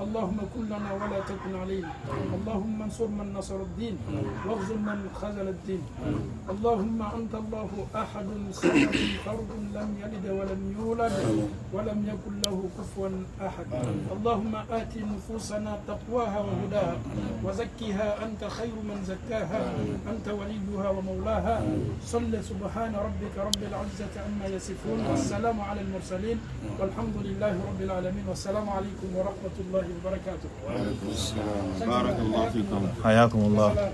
اللهم كن لنا ولا تكن علينا. اللهم انصر من نصر الدين واخذل من خذل الدين. اللهم أنت الله أحد صمد فرد لم يلد ولم يولد ولم يكن له كفوا أحد. اللهم آت نفوسنا تقواها وهداها وزكها أنت خير من زكاها أنت وليها ومولاها. صل سبحان ربك رب العزة عما يصفون والسلام على المرسلين والحمد لله رب العالمين والسلام عليكم ورحمة الله وبركاته. بارك الله فيكم. حياكم الله.